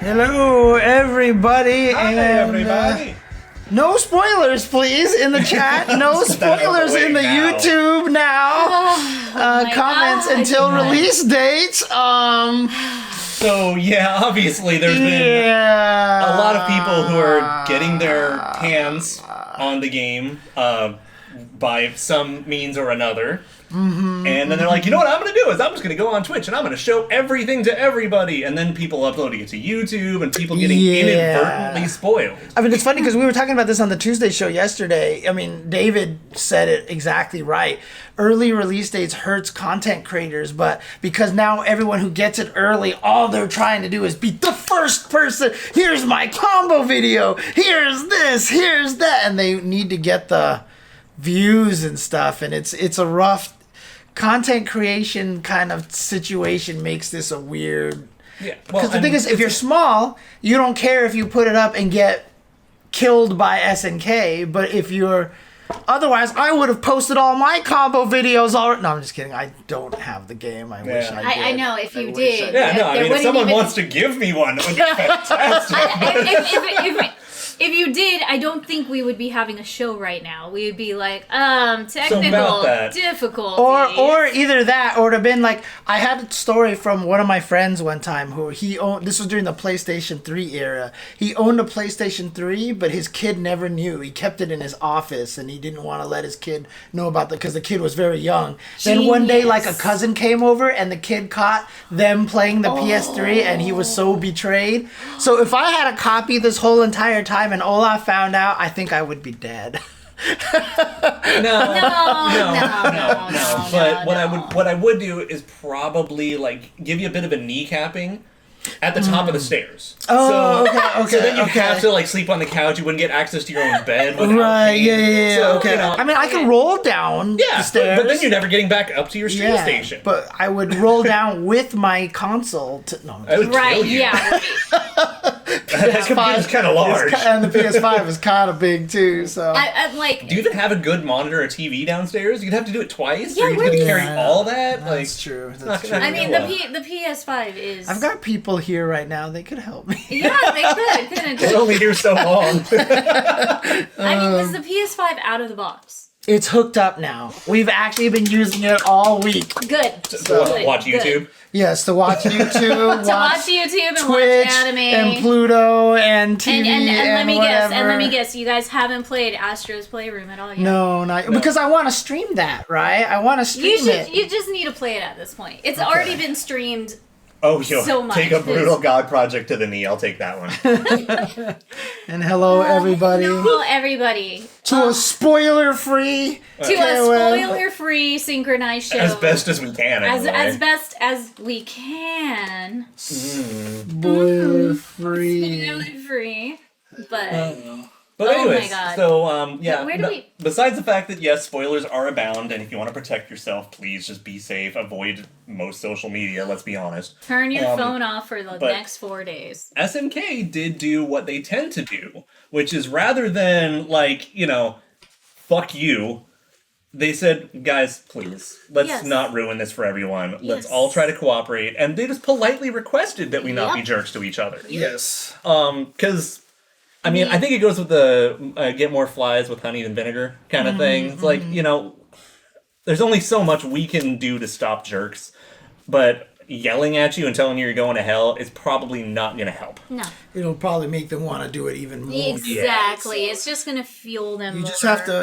Hello, everybody. Hi, everybody. No spoilers, please, in the chat. No spoilers in the YouTube now. Comments until release date. So, yeah, obviously there's been a lot of people who are getting their hands on the game by some means or another. And then they're like, you know what I'm going to do is I'm just going to go on Twitch and I'm going to show everything to everybody. And then people uploading it to YouTube and people getting inadvertently spoiled. I mean, it's funny because we were talking about this on the Tuesday show yesterday. I mean, David said it exactly right. Early release dates hurts content creators, but because now everyone who gets it early, all they're trying to do is be the first person. Here's my combo video. Here's this. Here's that. And they need to get the views and stuff. And it's a rough content creation kind of situation makes this a weird... Yeah. Because the thing is, if you're small, you don't care if you put it up and get killed by SNK, but if you're... Otherwise, I would have posted all my combo videos already. No, I'm just kidding. I don't have the game. I wish I did. I know, if you did. Yeah, no, I mean, if someone wants to give me one, it would be fantastic. If you did, I don't think we would be having a show right now. We would be like, technical difficulties. Or either that, or it would have been like, I had a story from one of my friends one time who he owned, this was during the PlayStation 3 era. He owned a PlayStation 3, but his kid never knew. He kept it in his office, and he didn't want to let his kid know about it because the kid was very young. Then one day, like, a cousin came over, and the kid caught them playing the PS3, and he was so betrayed. So if I had a copy this whole entire time, and Olaf found out, I think I would be dead. No. But what I would do is probably like give you a bit of a kneecapping at the top of the stairs. Oh, so, okay. So then you have to like sleep on the couch. You wouldn't get access to your own bed. Right? Yeah. So, okay. You know, I mean, I can roll down the stairs, but then you're never getting back up to your stream station. But I would roll down with my console. I would kill you. Yeah. That computer's kind of large, and the PS5 is kind of big too. So I'm like, do you even have a good monitor or TV downstairs? You'd have to do it twice. Yeah, or you'd have to carry all that. That's true. That's true. I mean, the PS5 is. I've got people here right now. They could help me. Yeah, they could. Couldn't They're only here so long. I mean, was the PS5 out of the box? It's hooked up now. We've actually been using it all week. Good. To watch YouTube. Yes, to watch YouTube, watch YouTube and Twitch, watch anime, and Pluto, and TV, and let me whatever. guess. And let me guess. You guys haven't played Astro's Playroom at all yet? No, because I want to stream that, right? I want to stream it. You just need to play it at this point. It's already been streamed. Oh, so much. Take a brutal god project to the knee. I'll take that one. And hello, everybody. Hello, everybody. To a spoiler-free synchronized show. As best as we can. As best as we can. Spoiler-free. Spoiler-free. But... But anyways, my God. So, Where do we... Besides the fact that, yes, spoilers are abound, and if you want to protect yourself, please just be safe. Avoid most social media, let's be honest. Turn your phone off for the next 4 days. SNK did do what they tend to do, which is rather than, like, fuck you, they said, guys, please, let's not ruin this for everyone. Let's all try to cooperate. And they just politely requested that we not be jerks to each other. Yes. Because... I mean, I think it goes with the get more flies with honey than vinegar kind of thing. It's like, there's only so much we can do to stop jerks, but yelling at you and telling you you're going to hell is probably not going to help. No. It'll probably make them want to do it even more. Exactly. It's just going to fuel them more.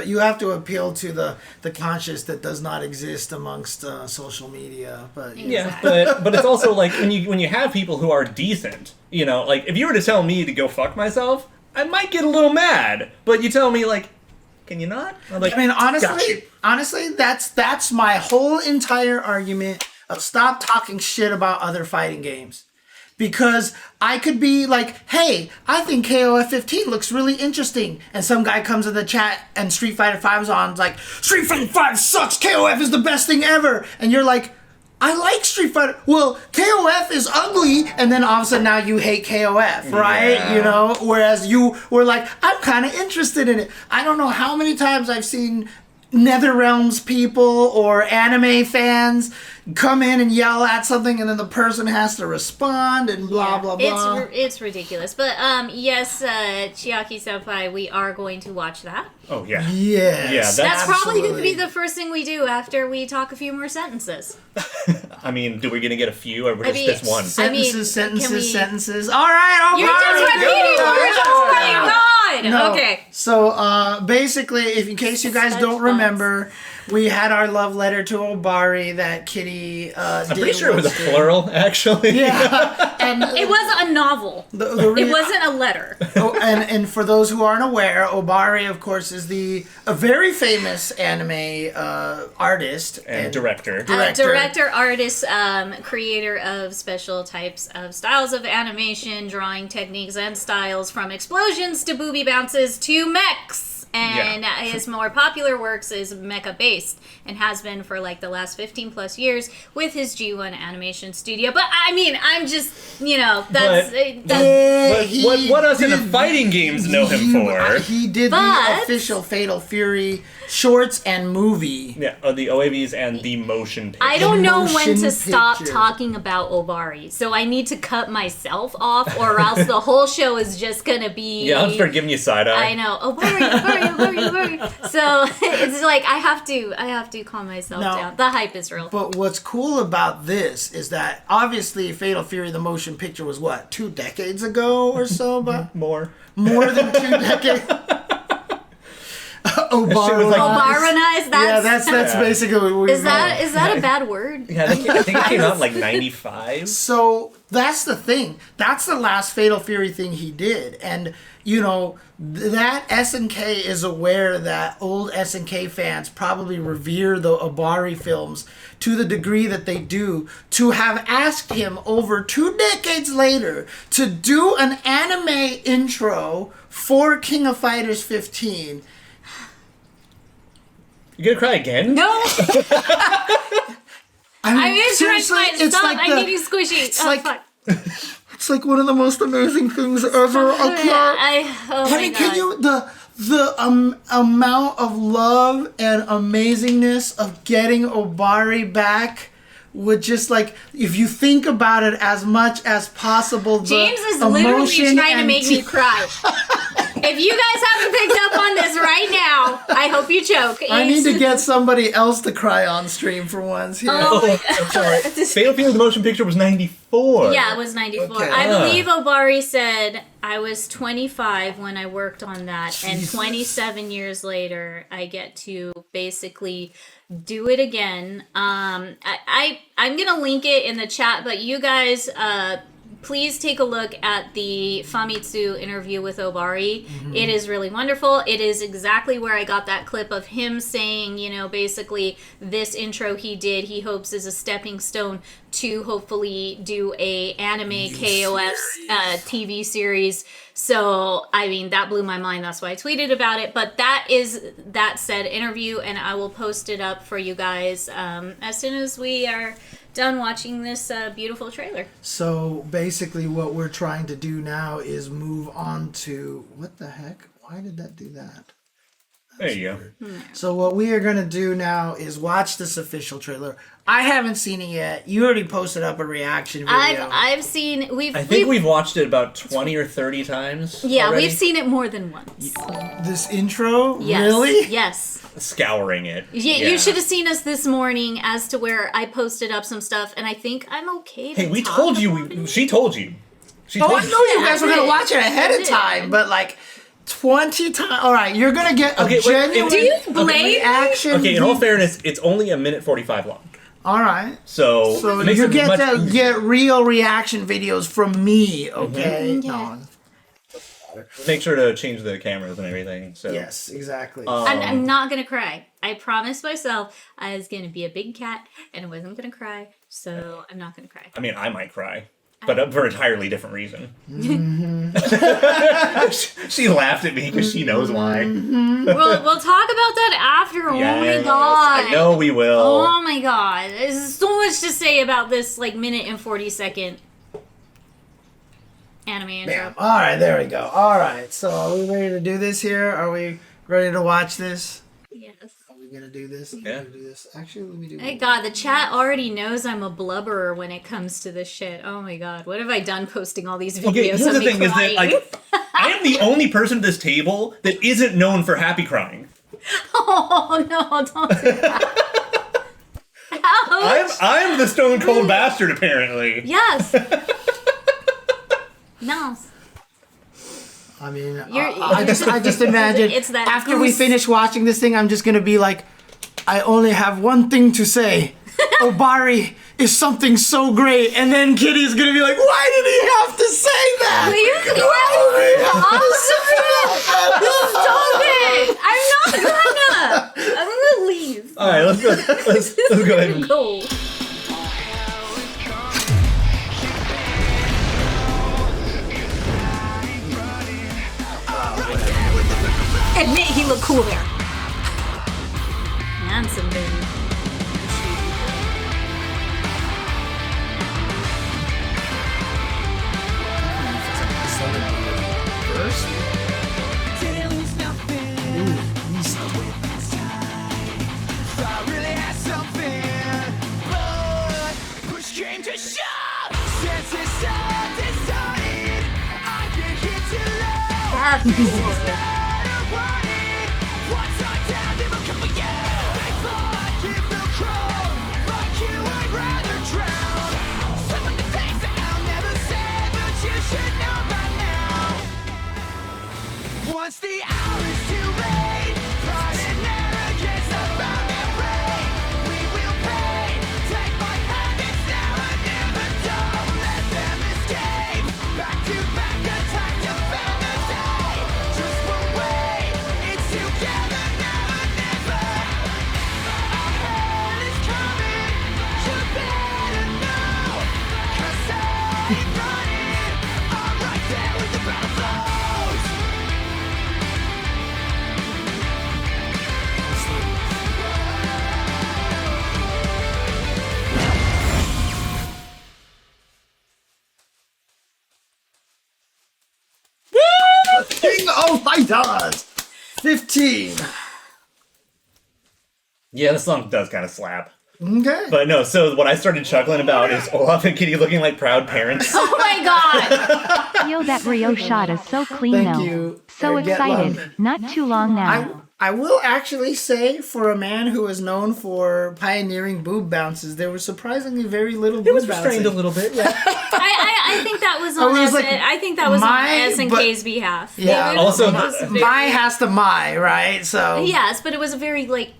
You have to appeal to the conscience that does not exist amongst social media. But yeah, but it's also like when you have people who are decent, like if you were to tell me to go fuck myself, I might get a little mad, but you tell me, like, can you not? I'm like, I mean, honestly, that's my whole entire argument of stop talking shit about other fighting games. Because I could be like, hey, I think KOF15 looks really interesting. And some guy comes in the chat and Street Fighter 5's on, it's like, Street Fighter 5 sucks, KOF is the best thing ever. And you're like, I like Street Fighter. Well, KOF is ugly, and then all of a sudden now you hate KOF, right? Yeah. Whereas you were like, I'm kind of interested in it. I don't know how many times I've seen NetherRealms people or anime fans come in and yell at something, and then the person has to respond and blah blah blah. It's ridiculous. But yes, Chiaki Senpai, we are going to watch that. Oh yeah. Yes. Yeah, that's probably going to be the first thing we do after we talk a few more sentences. I mean, do we gonna get a few, or just this one? Sentences. All right. You're just repeating words. Oh my god. No. Okay. So basically, if in case you guys don't remember, we had our love letter to Obari that Kitty I'm pretty sure it was a plural, actually. Yeah. And it was a novel. It wasn't a letter. And for those who aren't aware, Obari, of course, is a very famous anime artist and director. Director, artist, creator of special types of styles of animation, drawing techniques and styles from explosions to booby bounces to mechs. And his more popular works is mecha-based and has been for like the last 15 plus years with his G1 animation studio. But I mean, I'm just, that's... what us in the fighting games know him for? He did the official Fatal Fury shorts and movie. Yeah, the OAVs and the motion picture. I don't know when to stop talking about Obari, so I need to cut myself off, or else the whole show is just gonna be... Yeah, I'll start giving you side-eye. I know. Obari. So it's like I have to calm myself down. The hype is real. But what's cool about this is that obviously Fatal Fury the motion picture was 2 decades ago or so, but more than 2 decades. OlafRedland. That's basically what we. Is that a bad word? Yeah, I think it came out in like 95. So that's the thing. That's the last Fatal Fury thing he did, and that SNK is aware that old SNK fans probably revere the Obari films to the degree that they do, to have asked him over 2 decades later to do an anime intro for King of Fighters 15. You gonna cry again? No. I'm seriously, stop. Like I'm getting squishy. It's like one of the most amazing things ever. Can you the amount of love and amazingness of getting Obari back would just if you think about it as much as possible. James is literally trying to make me cry. If you guys haven't picked up on this right now, I hope you choke. I need to get somebody else to cry on stream for once here. I'm sorry. Fatal Fury the motion picture was 94. Yeah, it was 94. Okay. I believe Obari said I was 25 when I worked on that, Jesus. And 27 years later, I get to basically do it again. I'm gonna link it in the chat, but you guys. Please take a look at the Famitsu interview with Obari. Mm-hmm. It is really wonderful. It is exactly where I got that clip of him saying, basically this intro he did, he hopes is a stepping stone to hopefully do a anime KOFXV TV series. So, I mean, that blew my mind. That's why I tweeted about it. But that is that said interview, and I will post it up for you guys as soon as we are done watching this beautiful trailer. So basically what we're trying to do now is move on to... What the heck? Why did that do that? There you go. So what we are going to do now is watch this official trailer. I haven't seen it yet. You already posted up a reaction video. I've seen... I think we've watched it about 20 or 30 times Yeah, already. We've seen it more than once. This intro? Yes. Really? Yes. Scouring it. Yeah, you should have seen us this morning as to where I posted up some stuff, and I think I'm okay to Hey, we told you. She told you. I know you guys were going to watch it ahead of time, but 20 times. All right, you're going to get a genuine do you blame reaction. Okay, in all fairness, it's only 1:45 long. All right. So you get to get real reaction videos from me, okay? Mm-hmm. Yeah. Make sure to change the cameras and everything. So yes, exactly. I'm not going to cry. I promised myself I was going to be a big cat and I wasn't going to cry, so I'm not going to cry. I mean, I might cry. But for an entirely different reason. Mm-hmm. She laughed at me because she knows why. Mm-hmm. We'll talk about that after. Yes, oh my god. I know we will. Oh my god. There's so much to say about this minute and 40-second anime intro. Bam. All right, there we go. All right, so are we ready to do this here? Are we ready to watch this? Yes. Are we gonna do this. I'm Yeah. gonna do this. Actually, let me do. Hey God, the chat already knows I'm a blubberer when it comes to this shit. Oh my God, what have I done posting all these videos Okay, here's of the me thing: crying? is that like I am the only person at this table that isn't known for happy crying. Oh no, don't do that. Ouch. I'm the stone cold bastard, apparently. Yes. No. I mean, You're- I just imagine It's that after we goose. finish watching this thing, I'm just gonna be like, I only have one thing to say. Obari is something so great, and then Kitty's gonna be like, why did he have to say that? Will you stop it! I'm not gonna. I'm gonna leave. All right, let's go. Let's go ahead. And Go. Admit he looked cool there. Handsome baby. Once the hour is too late, pride and arrogance abound and reign. We will pay. Take my hand, it's now or never. Don't let them escape. Back to back, attack, defend the day. Just one way, it's together now or never. Our hell is coming, you better know. 'Cause I ain't running, I'm right there with the battle flows. King of Fighters! 15. yeah, the song does kind of slap. Okay. But no, so what I started chuckling about is Olaf and Kitty looking like proud parents. Oh my God! Yo, that Rio shot is so clean Thank though. you. So Get excited. love. Not too long now. I will actually say, for a man who is known for pioneering boob bounces, there was surprisingly very little boob It was bouncing. restrained a little bit. Yeah. I think that was on was like, I think that was on my, SNK's behalf. Yeah. It was- Also, it was very- My has to my, right? So Yes, but it was a very like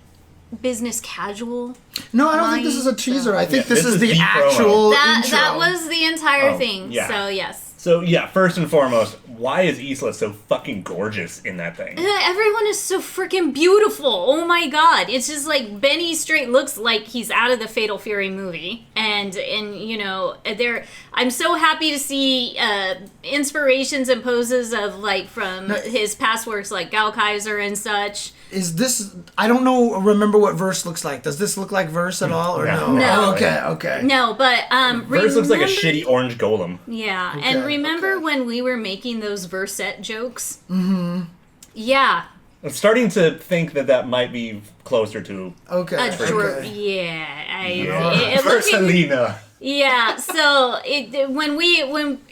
business casual. no, I don't think this is a Mine, teaser. I think Yeah, this is the the promo. actual That intro. that was the entire Oh, thing. yeah. So yes. So yeah, first and foremost, why is Isla so fucking gorgeous in that thing? Everyone is so freaking beautiful. Oh my God. It's just like Benny straight looks like he's out of the Fatal Fury movie. And you know, I'm so happy to see inspirations and poses of like from his past works like Gao Kaiser and such. Is this? I don't know. Remember what Verse looks like? Does this look like Verse at all, or no? No. Oh, okay, okay. No, but Verse looks like a remember- shitty orange golem. Yeah, Okay, and remember okay. when we were making those versette jokes? Mm-hmm. Yeah, I'm starting to think that might be closer to Okay. okay. yeah. It looked- Versalina. yeah. So when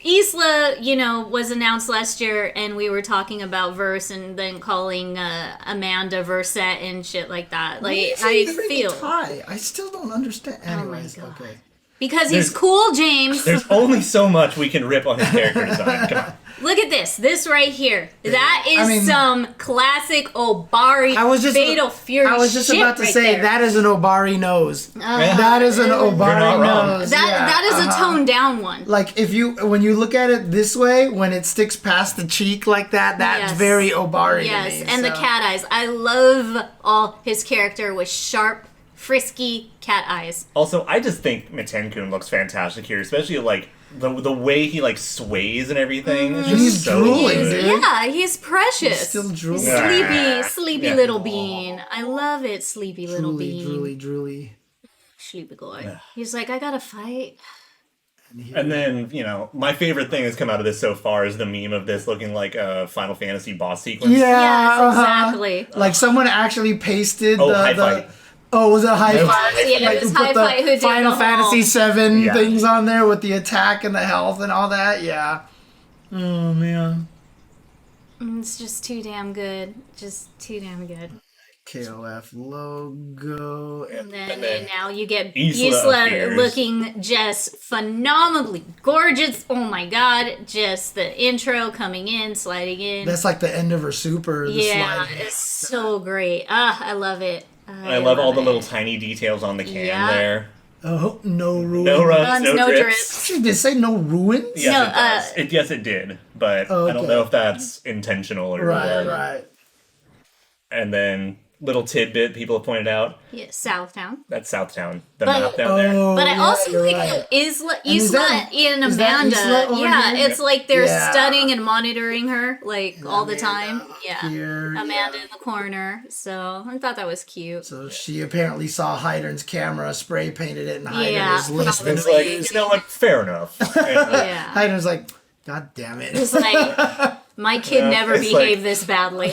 Isla, you know, was announced last year, and we were talking about Verse, and then calling Amanda Versette and shit like that. Like I feel I still don't understand. my Anyways, God. okay. because he's There's- cool, James. There's only so much we can rip on his character design. Come on. Look at this right here. That is I mean- some classic Obari I was just Fatal Fury. I was just shit about to right say there. that is an Obari nose. Yeah. That is an not Obari wrong. nose. That yeah, that is uh-huh. a toned down one. Like when you look at it this way, when it sticks past the cheek like that, that's Yes. very Obari. Yes, to me, and the so. cat eyes. I love all his character with sharp, frisky cat eyes. Also, I just think Mitenkun looks fantastic here, especially like the way he like sways and everything. It's just He's so drooling, good. dude. Yeah, he's precious. He's still drooling. Sleepy Yeah. little bean. I love it, sleepy little bean. Drooly. Sleepy boy. He's like, I gotta fight. And then, you know, my favorite thing that's come out of this so far is the meme of this looking like a Final Fantasy boss sequence. Yeah, Yes, exactly. Like someone actually pasted High the fight. Oh, was it High No. Five? Yeah, Like, it was who put High the Five who did Final the Fantasy whole- 7 Yeah. things on there with the attack and the health and all that. Yeah. Oh man. It's just too damn good. Just too damn good. KOF logo. And then now you get Isla Isla appears. looking just phenomenally gorgeous. Oh my god. Just the intro coming in, sliding in. That's like the end of her super. The Yeah, slide. it's so great. I love it. I love all the it. little tiny details on the can Yeah. there. Oh, no ruins. No rubs, Runs, no, no drips. drips. Did it say no ruins? Yes, No, it does. Yes, it did. But I Okay. don't know if that's intentional or Right, what. right. And then, little tidbit people have pointed out, Yeah, Southtown. that's Southtown. The But- map down there. Oh, But I yeah, also you're like right. Isla is that- and is that Amanda. Isla over Yeah, here? it's like they're Yeah. studying and monitoring her like all the Amanda time. Yeah, here, Amanda yeah. in the corner. So I thought that was cute. So she apparently saw Hydern's camera, spray painted it, and Hydern Yeah, was listening. And it's like, you know what, fair enough. And, Yeah, Hydern's like, God damn it. it's like my kid Yeah, never it's like- behaved this badly.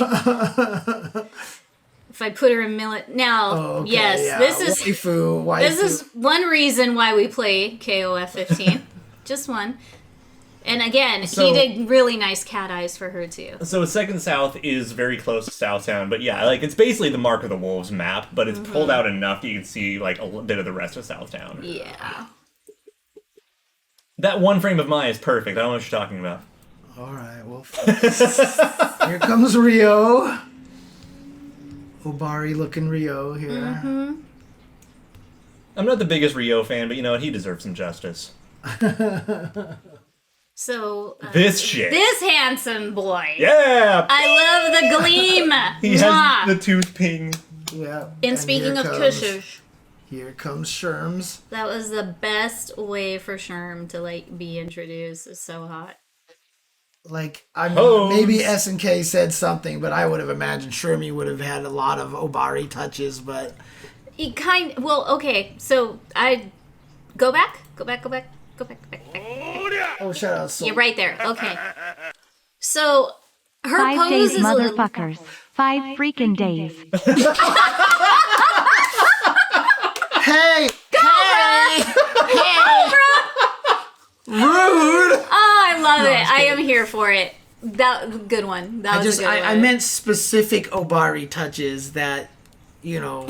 If I put her in now, Oh, okay, yes, yeah. this is waifu. this is one reason why we play KOF 15. Just one. And again, So- he did really nice cat eyes for her too. So Second South is very close to Southtown, but yeah, like it's basically the Mark of the Wolves map, but it's pulled out enough that you can see like a bit of the rest of Southtown. Yeah. That one frame of mine is perfect. I don't know what you're talking about. All right, well, here comes Rio. Obari looking Rio here. Mm-hmm. I'm not the biggest Rio fan, but you know what? He deserves some justice. So This shit. this handsome boy. Yeah! I love the gleam. He Mwah. has the tooth ping. Yeah. And speaking here of comes- Kushish, Here comes Sherms. that was the best way for Sherm to like be introduced. It's so hot. Like, I mean, Holmes. maybe SNK said something, but I would have imagined Shermy would have had a lot of Obari touches, but He okay. So I go back. oh, shout out Soul. You're right there. Okay. So her 5 pose days, is a little. motherfuckers. 5 freaking days. Hey! Hey, Rude! oh, I love it. I am here for it. That good one. That was a good one. I meant specific Obari touches that, you know.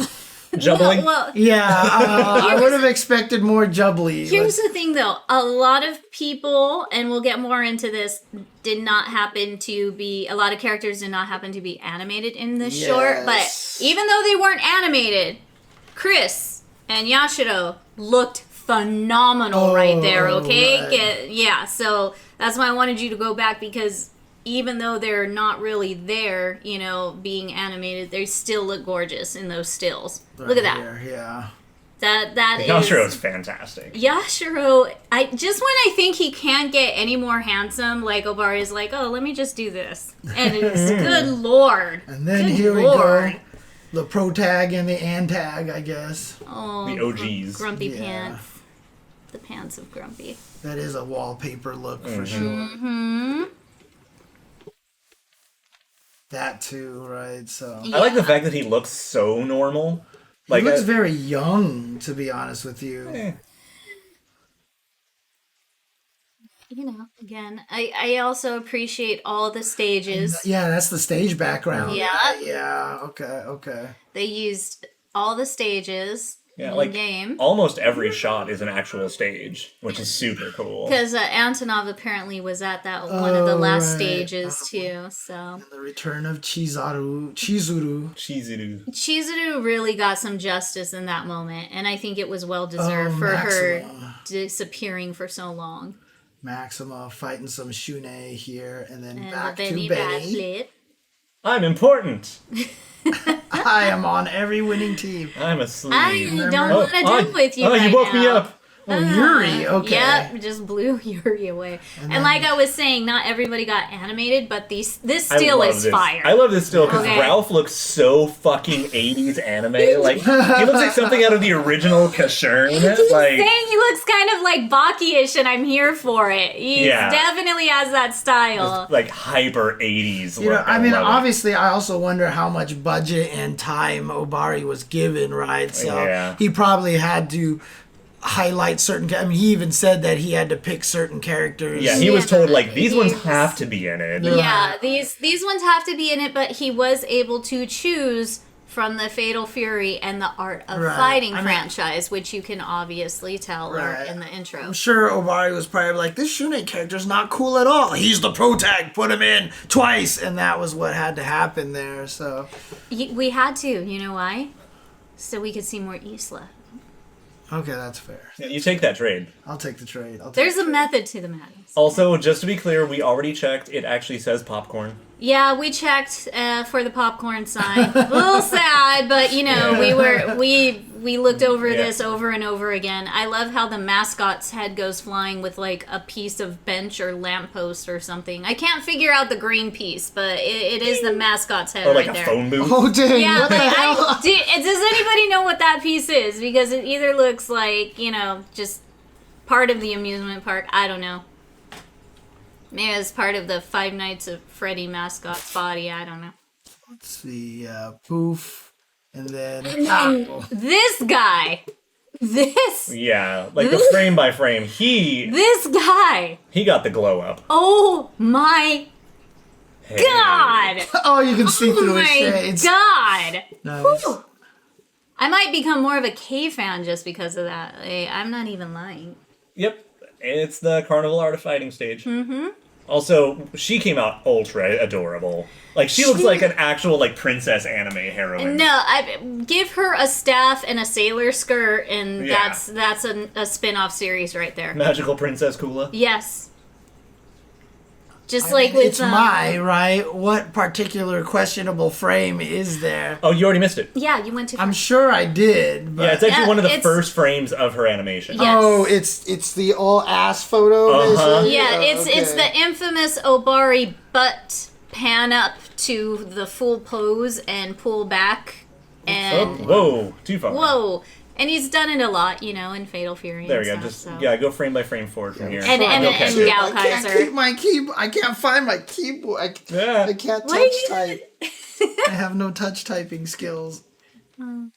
Jubbling. Well, Yeah, I would have expected more jubbly. here's the thing, though. A lot of people, and we'll get more into this, a lot of characters did not happen to be animated in this short. But Yes. even though they weren't animated, Chris and Yashiro looked phenomenal right there, okay? right. Yeah, so that's why I wanted you to go back, because even though they're not really there, you know, being animated, they still look gorgeous in those stills. Look at that. Here, yeah. That is... Yashiro's fantastic. Yashiro, when I think he can't get any more handsome, like Obari is like, oh, let me just do this. And it's good lord. And then Good here lord. we go. The pro tag and the an tag, I guess. Oh, The OGs. Grumpy Yeah. pants. The pants of Grumpy. That is a wallpaper look for sure. Mm-hmm. That too, right? So I like the fact that he looks so normal. he looks very young, to be honest with you. You know, again, I also appreciate all the stages. Yeah, that's the stage background. Yeah. Yeah. Okay. They used all the stages Yeah, in like the game. almost every shot is an actual stage, which is super cool. Because Antonov apparently was at that one of the last right. stages too. So The return of Chizuru. Chizuru. Chizuru really got some justice in that moment, and I think it was well deserved for her disappearing for so long. Maxima fighting some Shune here, and then And back the to Benny Benny. Backflip. I'm important. I am on every winning team. I'm asleep. I don't want to deal with you Oh, right you woke me now. up. Yuri, okay. Yep, just blew Yuri away. And like I was saying, not everybody got animated, but this still is fire. I love this still because Okay. Ralph looks so fucking 80s anime. Like, he looks like something out of the original Kashern. Like, Saying he looks kind of like Baki-ish, and I'm here for it. He definitely has that style. like hyper 80s. You know, look. I mean, love it. obviously, I also wonder how much budget and time Obari was given, right? So he probably had to highlight certain. I mean, he even said that he had to pick certain characters. Yeah, he was told like these ones have to be in it. Yeah, these ones have to be in it, but he was able to choose from the Fatal Fury and the Art of Fighting franchise, which you can obviously tell are in the intro. I'm sure Obari was probably like, this Shunei character's not cool at all. He's the pro tag, put him in twice. And that was what had to happen there, so. We had to, you know why? So we could see more Isla. Okay, that's fair. Yeah, you take that trade. I'll take the trade. There's a method to the madness. Also, just to be clear, we already checked. It actually says popcorn. Yeah, we checked for the popcorn sign. A little sad, but you know, we looked over this over and over again. I love how the mascot's head goes flying with like a piece of bench or lamppost or something. I can't figure out the green piece, but it is the mascot's head Or like right a there. phone booth. Oh, dang. Yeah, What the hell? does anybody know what that piece is? Because it either looks like, you know, just part of the amusement park. I don't know. Maybe it's part of the Five Nights at Freddy mascot's body. I don't know. Let's see. Poof. And then. This guy. Yeah, like the frame by frame. This guy. He got the glow up. Oh my Hey. God. Oh, you can see through Oh his my shades. God. Nice. Whew. I might become more of a K fan just because of that. I'm not even lying. Yep, it's the Carnival Art of Fighting stage. Mm-hmm. Also, she came out ultra adorable. Like, she looks like an actual, like, princess anime heroine. No, I give her a staff and a sailor skirt, and that's a spin-off series right there. Magical Princess Kula. Yes. Just like with It's my, right? What particular questionable frame is there? Oh, you already missed it. Yeah, you went to. I'm sure I did, but. Yeah, it's actually Yeah, one of the it's- first frames of her animation. Yes. Oh, it's the all ass photo. Uh-huh. basically? Yeah, Oh, it's the infamous Obari butt pan up to the full pose and pull back, Oh, and whoa, too far. whoa. And he's done it a lot, you know, in Fatal Fury. There we and go. stuff, Just so. go frame by frame forward from here. And Okay. Gal I can't Kaiser. keep my keyboard. I can't find my keyboard. I can't What touch are type. I have no touch typing skills. Oh,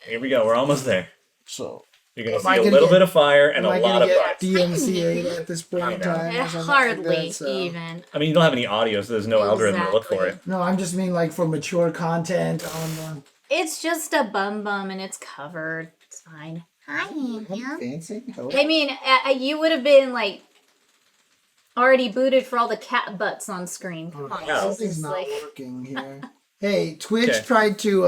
here we go. We're almost there. So You're gonna Am I see a gonna little get- bit of fire and am a I lot gonna of get butts. DMCA'd at this point in time? or something like Hardly that, so. even. I mean, you don't have any audio, so there's no algorithm to look for it. No, I'm just mean like for mature content on the. It's just a bum and it's covered. It's fine. Fancy. I mean, you would have been like already booted for all the cat butts on screen. Come on, this Something's is not like working here. Hey, Twitch Okay. tried to.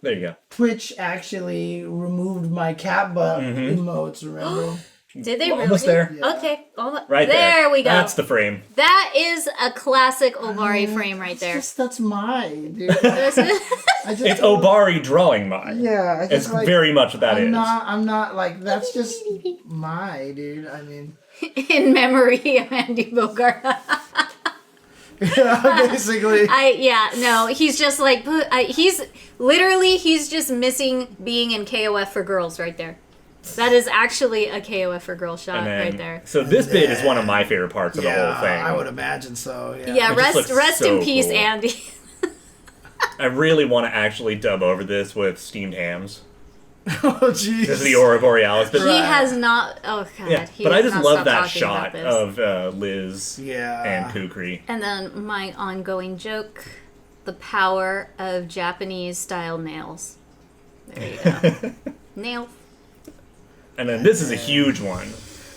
There you go. Twitch actually removed my cat butt emotes. Remember? did they really? Almost there. Okay, Right there. there we go. That's the frame. That is a classic Obari frame right there. That's mine, dude. This is- I just It's Obari drawing mine. Yeah, I It's just like. very much what that is. I'm not like that's just my dude. I mean, in memory of Andy Bogart. yeah, basically. He's just like he's just missing being in KOF for girls right there. That is actually a KOF for girl shot And then, right there. So this bit is one of my favorite parts of the whole thing. I would imagine so. Yeah. Yeah, It just looks rest so in peace, cool. Andy. I really want to actually dub over this with steamed hams. Oh jeez. This is the Aurora Borealis. But, He has not. Oh god. yeah, he but I has just not love stopped that talking shot about this. of Liz Yeah. and Kukri. And then my ongoing joke: the power of Japanese style nails. There you go. Nails. And then this is a huge one.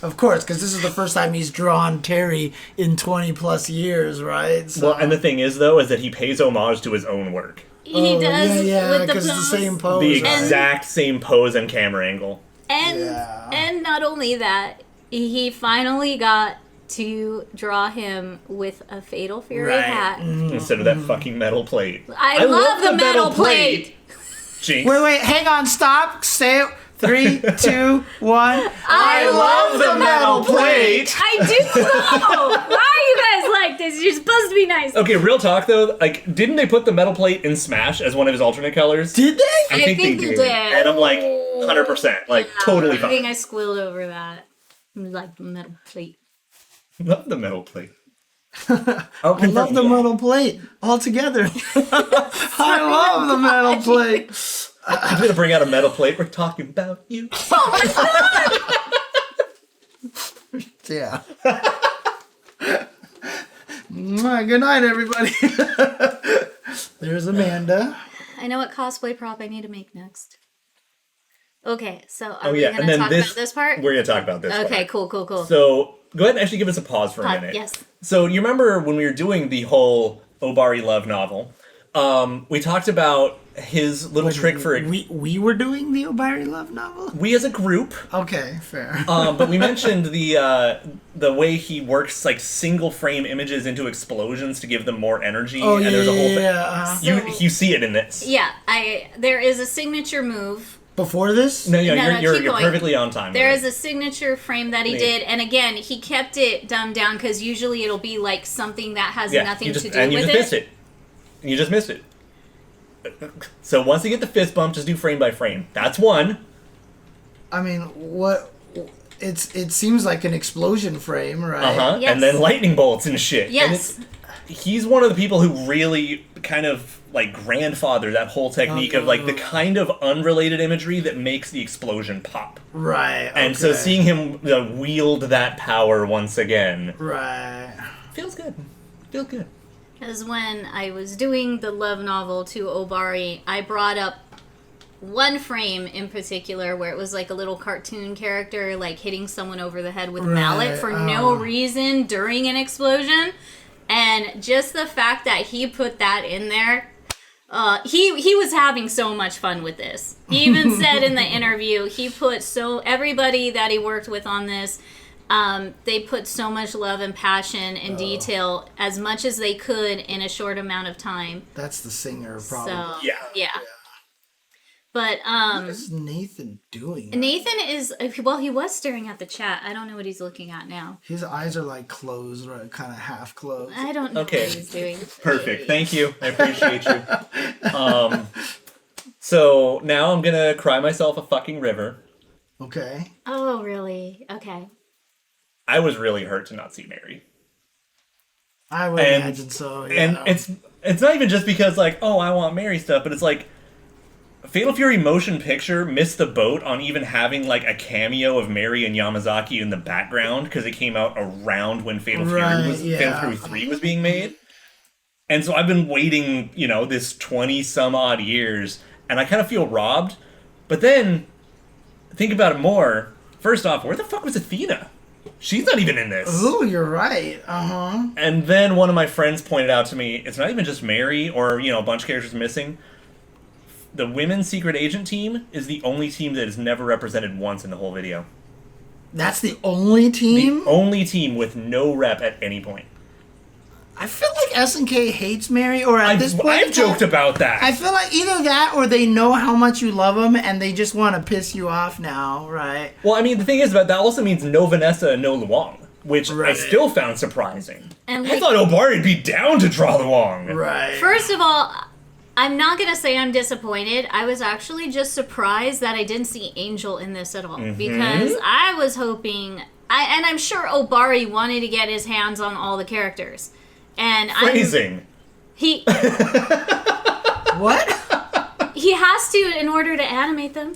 Of course, because this is the first time he's drawn Terry in 20 plus years, right? So, Well, and the thing is, though, is that he pays homage to his own work. He does yeah, with the because it's the pose. same pose. The right? exact same pose and camera angle. And Yeah. and not only that, he finally got to draw him with a Fatal Fury Right. hat. Instead of that fucking metal plate. I love the metal plate. Jinx. Wait, hang on, stop. Say it. 3, 2, 1. I love the metal plate. I do know. Why are you guys like this? You're supposed to be nice. Okay, real talk though, like, didn't they put the metal plate in Smash as one of his alternate colors? Did they? I think they did. And I'm like, 100%, like, totally I think fine. I squealed over that. Like metal plate. Love the metal plate. I love the metal plate altogether. I love the metal plate. I'm gonna bring out a metal plate. We're talking about you. Yeah. Good night, everybody. There's Amanda. I know what cosplay prop I need to make next. Okay, so are Oh we yeah, gonna and then talk about this part? We're gonna talk about this. Okay, part. cool. So go ahead and actually give us a pause for a minute. Yes. So you remember when we were doing the whole Obari love novel? We talked about his little trick for we were doing the Obari love novel. we as a group. Okay, fair. But we mentioned the way he works like single frame images into explosions to give them more energy. Oh, and there's a whole thing. yeah. You see it in this. Yeah, there is a signature move. Before this? No, No, you're keep going. perfectly on time. There with is it. a signature frame that he did, and again, he kept it dumbed down because usually it'll be like something that has nothing to do and you with just missed it. You just missed it. So once you get the fist bump, just do frame by frame. That's one. I mean, what? It seems like an explosion frame, right? Uh-huh. Yes. And then lightning bolts and shit. Yes. And he's one of the people who really kind of like grandfathered that whole technique of like the kind of unrelated imagery that makes the explosion pop. Right. And so okay. seeing him wield that power once again Right. feels good. Feels good. Because when I was doing the love novel to Obari, I brought up one frame in particular where it was like a little cartoon character like hitting someone over the head with a mallet for no reason during an explosion. And just the fact that he put that in there, he was having so much fun with this. He even said in the interview, everybody that he worked with on this, they put so much love and passion and detail as much as they could in a short amount of time. That's the singer, probably. So Yeah. But What is Nathan doing? Nathan is he was staring at the chat. I don't know what he's looking at now. His eyes are like closed, right? Kind of half closed. I don't know Okay. what he's doing. Perfect. Thank you. I appreciate you. So now I'm gonna cry myself a fucking river. Okay. Oh, really? Okay. I was really hurt to not see Mary. I would And- imagine so. Yeah. And it's not even just because like, oh, I want Mary stuff, but it's like Fatal Fury Motion Picture missed the boat on even having like a cameo of Mary and Yamazaki in the background because it came out around when Fatal Fury 3 was being made. And so I've been waiting, this 20 some odd years, and I kind of feel robbed. But then think about it more. First off, where the fuck was Athena? She's not even in this. Ooh, you're right. Uh-huh. And then one of my friends pointed out to me, it's not even just Mary or, a bunch of characters missing. The women's secret agent team is the only team that is never represented once in the whole video. That's the only team? The only team with no rep at any point. I feel like SNK hates Mary, or at this point... I've joked about that. I feel like either that or they know how much you love them and they just want to piss you off now, right? Well, I mean, the thing is about that also means no Vanessa and no Luong, which I Right. still found surprising. And I thought Obari would be down to draw Luong. Right. First of all, I'm not going to say I'm disappointed. I was actually just surprised that I didn't see Angel in this at all. Because I was hoping... and I'm sure Obari wanted to get his hands on all the characters. And Phrasing. He What? he has to in order to animate them.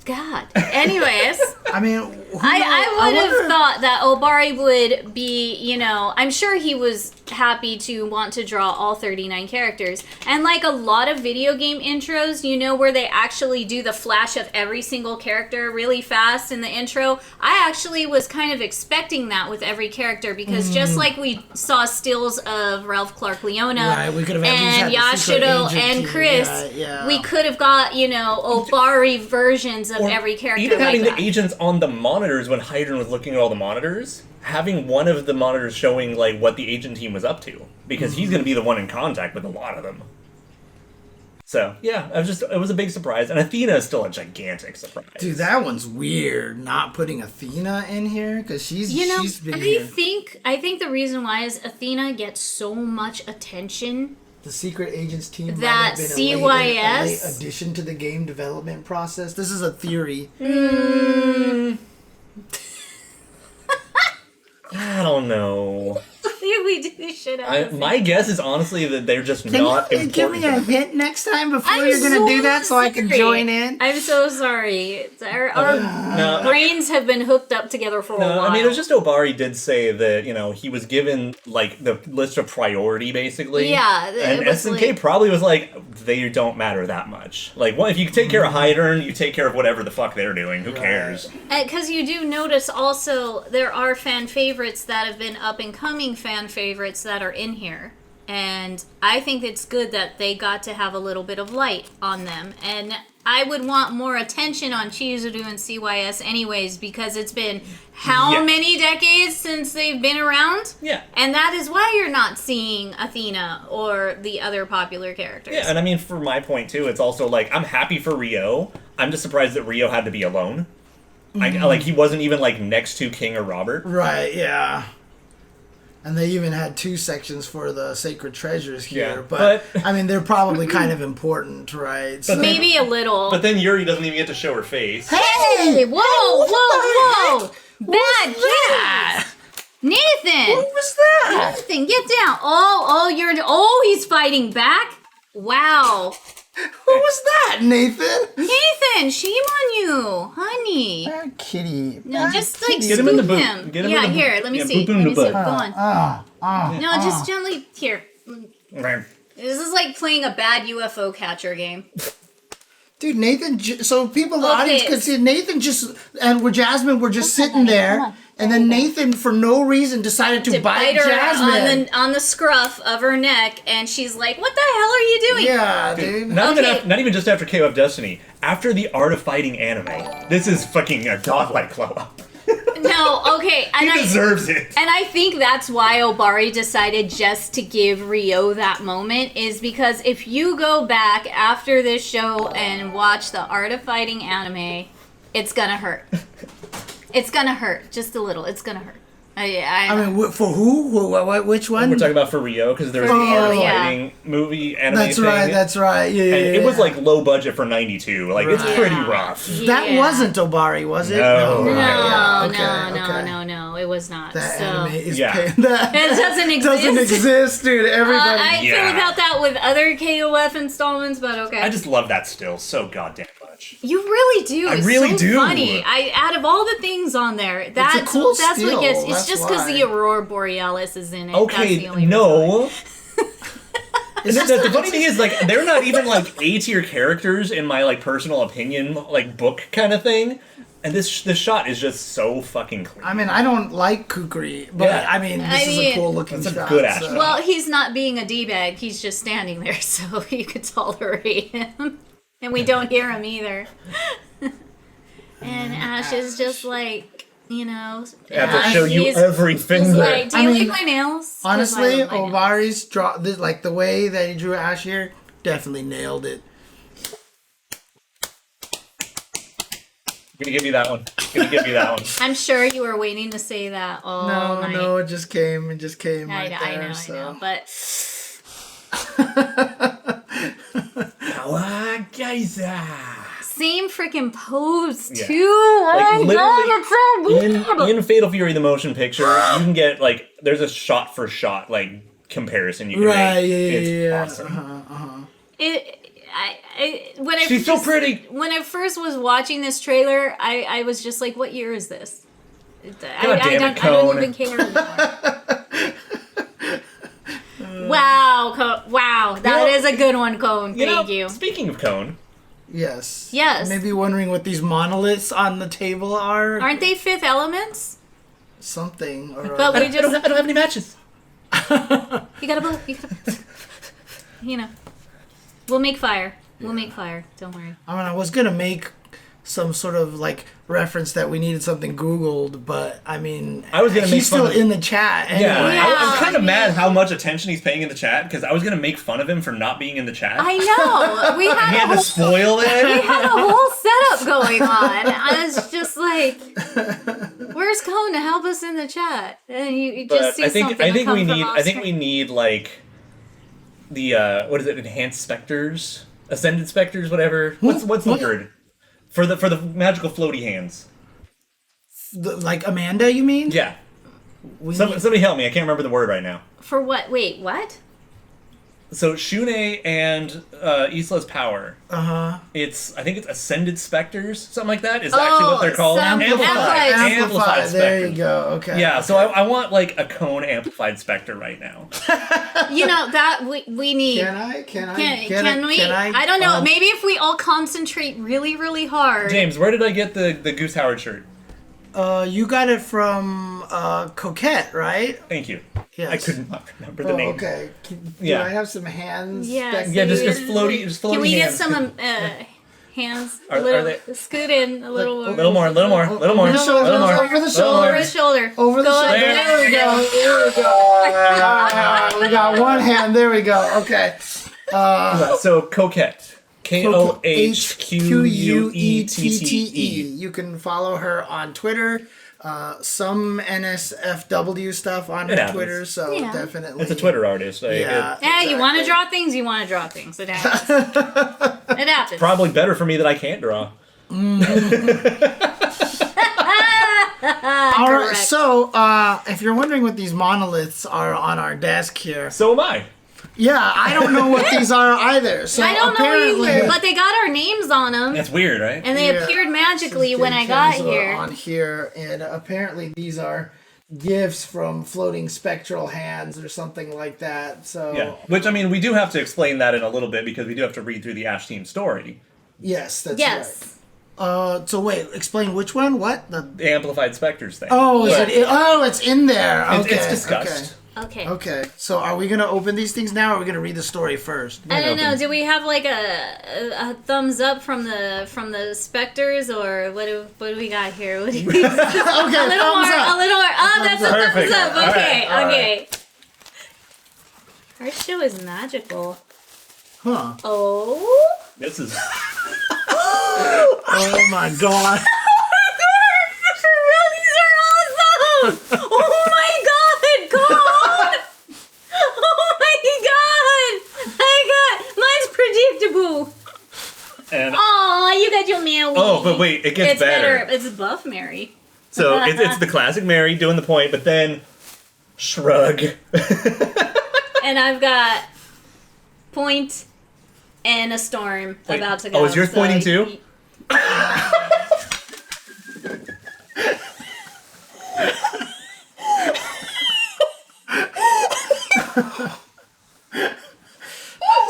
God. Anyways, I mean, I would have thought that Obari would be, I'm sure he was happy to want to draw all 39 characters. And like a lot of video game intros, where they actually do the flash of every single character really fast in the intro. I actually was kind of expecting that with every character because just like we saw stills of Ralph Clark Leona Right, we could have at least and had the secret Yashido agent and team. Chris, Yeah. we could have got, Obari versions of Or every character even like having that. the agents on the monitors when Hydron was looking at all the monitors, having one of the monitors showing like what the agent team was up to, because he's going to be the one in contact with a lot of them. So yeah, it was a big surprise, and Athena is still a gigantic surprise. Dude, that one's weird. Not putting Athena in here because she's been here. I think the reason why is Athena gets so much attention. The Secret Agents team might That have been a late CYS addition to the game development process. This is a theory. I don't know. We should have. My guess is honestly that they're just not Can you important. give me a hint next time before I'm you're going to so do that so I can sorry. join in? I'm so sorry. Our brains have been hooked up together for a while. I mean, it was just Obari did say that, he was given, like, the list of priority, basically. Yeah. And SNK probably was like, they don't matter that much. Like, if you take care of Hydern, you take care of whatever the fuck they're doing. Who cares? Because you do notice also there are fan favorites that have been up-and-coming fan favorites that are in here. And I think it's good that they got to have a little bit of light on them. And I would want more attention on Chizuru and CYS anyways, because it's been how many decades since they've been around? Yeah. And that is why you're not seeing Athena or the other popular characters. Yeah, and I mean, for my point, too, it's also, like, I'm happy for Rio. I'm just surprised that Rio had to be alone. He wasn't even, like, next to King or Robert. Right, yeah. And they even had 2 sections for the sacred treasures here. Yeah, but I mean, they're probably kind of important, right? So, Maybe a little. But then Yuri doesn't even get to show her face. Hey! Whoa! Bad cat! Nathan! What was that? Nathan, get down! He's fighting back? Wow. What was that, Nathan? Nathan, shame on you, honey. Bad kitty. No, just like Get him in the scoop boot. him. Get him in the boot. Here, let me Yeah, see. boop him in Let me the see. Go butt. on. No, just gently. Here. This is like playing a bad UFO catcher game. Dude, Nathan, so people in the Okay. audience could see Nathan Jasmine were just sitting there, and then Nathan, for no reason, decided to bite her Jasmine. on the scruff of her neck, and she's like, "What the hell are you doing?" Yeah, dude. Not even just after KOF Destiny. After the Art of Fighting anime. This is fucking a godlike glow up. No, okay, and He deserves it. And I think that's why Obari decided just to give Rio that moment, is because if you go back after this show and watch the Art of Fighting anime, it's gonna hurt. It's gonna hurt, just a little. It's gonna hurt. I mean, for who? Which one? We're talking about for Rio, because there's For an Rio, Art of yeah. Fighting movie anime That's thing. right. That's right. Yeah, And it was like low budget for 92. Like, it's Right. pretty rough. that Yeah. wasn't Obari, was it? No. No, Yeah, no, it was not. That so anime is Yeah. that it doesn't exist. doesn't exist, dude. Everybody. I feel Yeah. about that with other KOF installments, but okay. I just love that still so goddamn much. You really do. I It's really so do. funny. Out of all the things on there, that's cool that's still, what gets. It's that's just because why. the Aurora Borealis is in it. That's Okay, the only reason. no. And the funny thing is, like, they're not even, like, A-tier characters in my, like, personal opinion, like, book kind of thing. And this shot is just so fucking clean. I mean, I don't like Kukri, but Yeah. I mean, this is a cool looking That's a shot. good ass shot. Well, he's not being a d-bag. He's just standing there, so you could tolerate him, and we don't hear him either. And Ash is just like, I have to show you he's everything just there. like, do you like my nails? 'Cause I Honestly, love my nails. Obari's draw, like the way that he drew Ash here, definitely nailed it. I'm gonna give you that one. I'm sure you were waiting to say that all night. No, it just came. It just came I right there. know, so. but same freaking pose Yeah. too. Oh Like, my god, literally, it's so good. in Fatal Fury, the motion picture, you can get, like, there's a shot for shot, like, comparison you can Right, make. yeah, It's yeah. awesome. When I She's so pretty. When I first was watching this trailer, I was just like, "What year is this?" I damn it, don't Cone. even care anymore. Wow, that is a good one, Cone. Thank you. Speaking of Cone, Yes. Yes. Maybe wondering what these monoliths on the table are. Aren't they Fifth Elements? Something. Or But we I don't have any matches. You gotta move. We'll make fire. We'll make fire. Don't worry. I mean, I was gonna make some sort of like reference that we needed something Googled, but I mean, I was gonna make he's fun still of- in the chat. Anyway. Yeah, I'm kind of I mad mean- how much attention he's paying in the chat because I was gonna make fun of him for not being in the chat. I know. We he had had to a whole, spoil we it. had a whole setup going on. I was just like, "Where's Cone to help us in the chat?" And you just But see I think something. I think come we from need off I think screen. we need like the what is it? Enhanced specters, ascended specters, whatever. What's the word for the magical floaty hands? Like Amanda, you mean? Yeah. We need- Somebody help me. I can't remember the word right now. For what? Wait, what? So Shune and Isla's power. I think it's ascended specters, something like that. Is actually what they're called. some Amplified. amplified. There you specters. go. Okay. Yeah. So I want like a cone amplified specter right now. You know that we need. Can I? Can we? I don't know. Maybe if we all concentrate really, really hard. James, where did I get the Goose Howard shirt? You got it from Coquette, right? Thank you. Yes. I could not remember the Oh, name. okay. Do Yeah. I have some hands? Yeah. Yeah, just floaty Can we hands. get some hands? Are A little, they- scoot in a little more. A little more, little more, little more, Over the shoulder, little more. over the little more. Over the shoulder. Over the Go shoulder. ahead. There we go. There we go. We got one hand. There we go. Okay. So Coquette. KOHQUETTE. You can follow her on Twitter. Some NSFW stuff on It her happens. Twitter, so Yeah. definitely. It's a Twitter artist. Yeah. Yeah, you want to draw things, you want to draw things. It happens. It happens. Probably better for me that I can't draw. All right. Correct. So, if you're wondering what these monoliths are on our desk here, So am I. yeah, I don't know what these are either. So I don't know apparently, either, but they got our names on them, That's weird, right? and they Yeah. appeared magically when I got Chensor here. on here, and apparently these are gifts from floating spectral hands or something like that. So Yeah. Which, I mean, we do have to explain that in a little bit because we do have to read through the Ash Team story. yes, that's Yes. right. So wait, explain which one? What the? The Amplified Specters thing. Oh, is But it? Oh, it's in there. it's- Okay, it's discussed. Okay. Okay. So are we gonna open these things now, or are we gonna read the story first? I don't know. Do we have like a thumbs up from the specters, or what do we got here? What do we, Okay, a little more. thumbs A up. little more. Oh, that's a Perfect. thumbs up. All Okay. right, all Okay. Our show is magical. Huh? Oh. This is... Oh my god. These are awesome! Oh my god, God! Oh my god! Mine's predictable. And, Oh, you got your Mary. oh, but wait, it gets It's better. better. It's Buff Mary. So it's the classic Mary doing the point, but then shrug. And I've got point and a storm Wait, about to go. oh, is yours pointing too?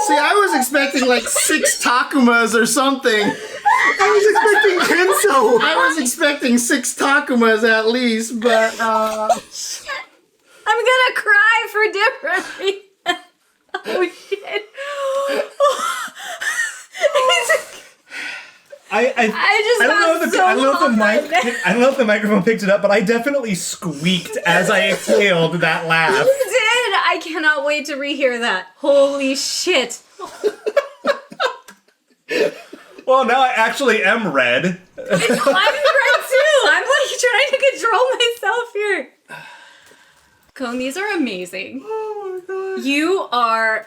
See, I was expecting like 6 Takumas or something. I was expecting Kenso. I was expecting 6 Takumas at least, but I'm gonna cry for different reasons. Oh shit. I don't know if the microphone picked it up, but I definitely squeaked as I exhaled that laugh. You did! I cannot wait to rehear that. Holy shit. Well, now I actually am red. I'm red too! I'm like trying to control myself here. Cone, these are amazing. oh my god. You are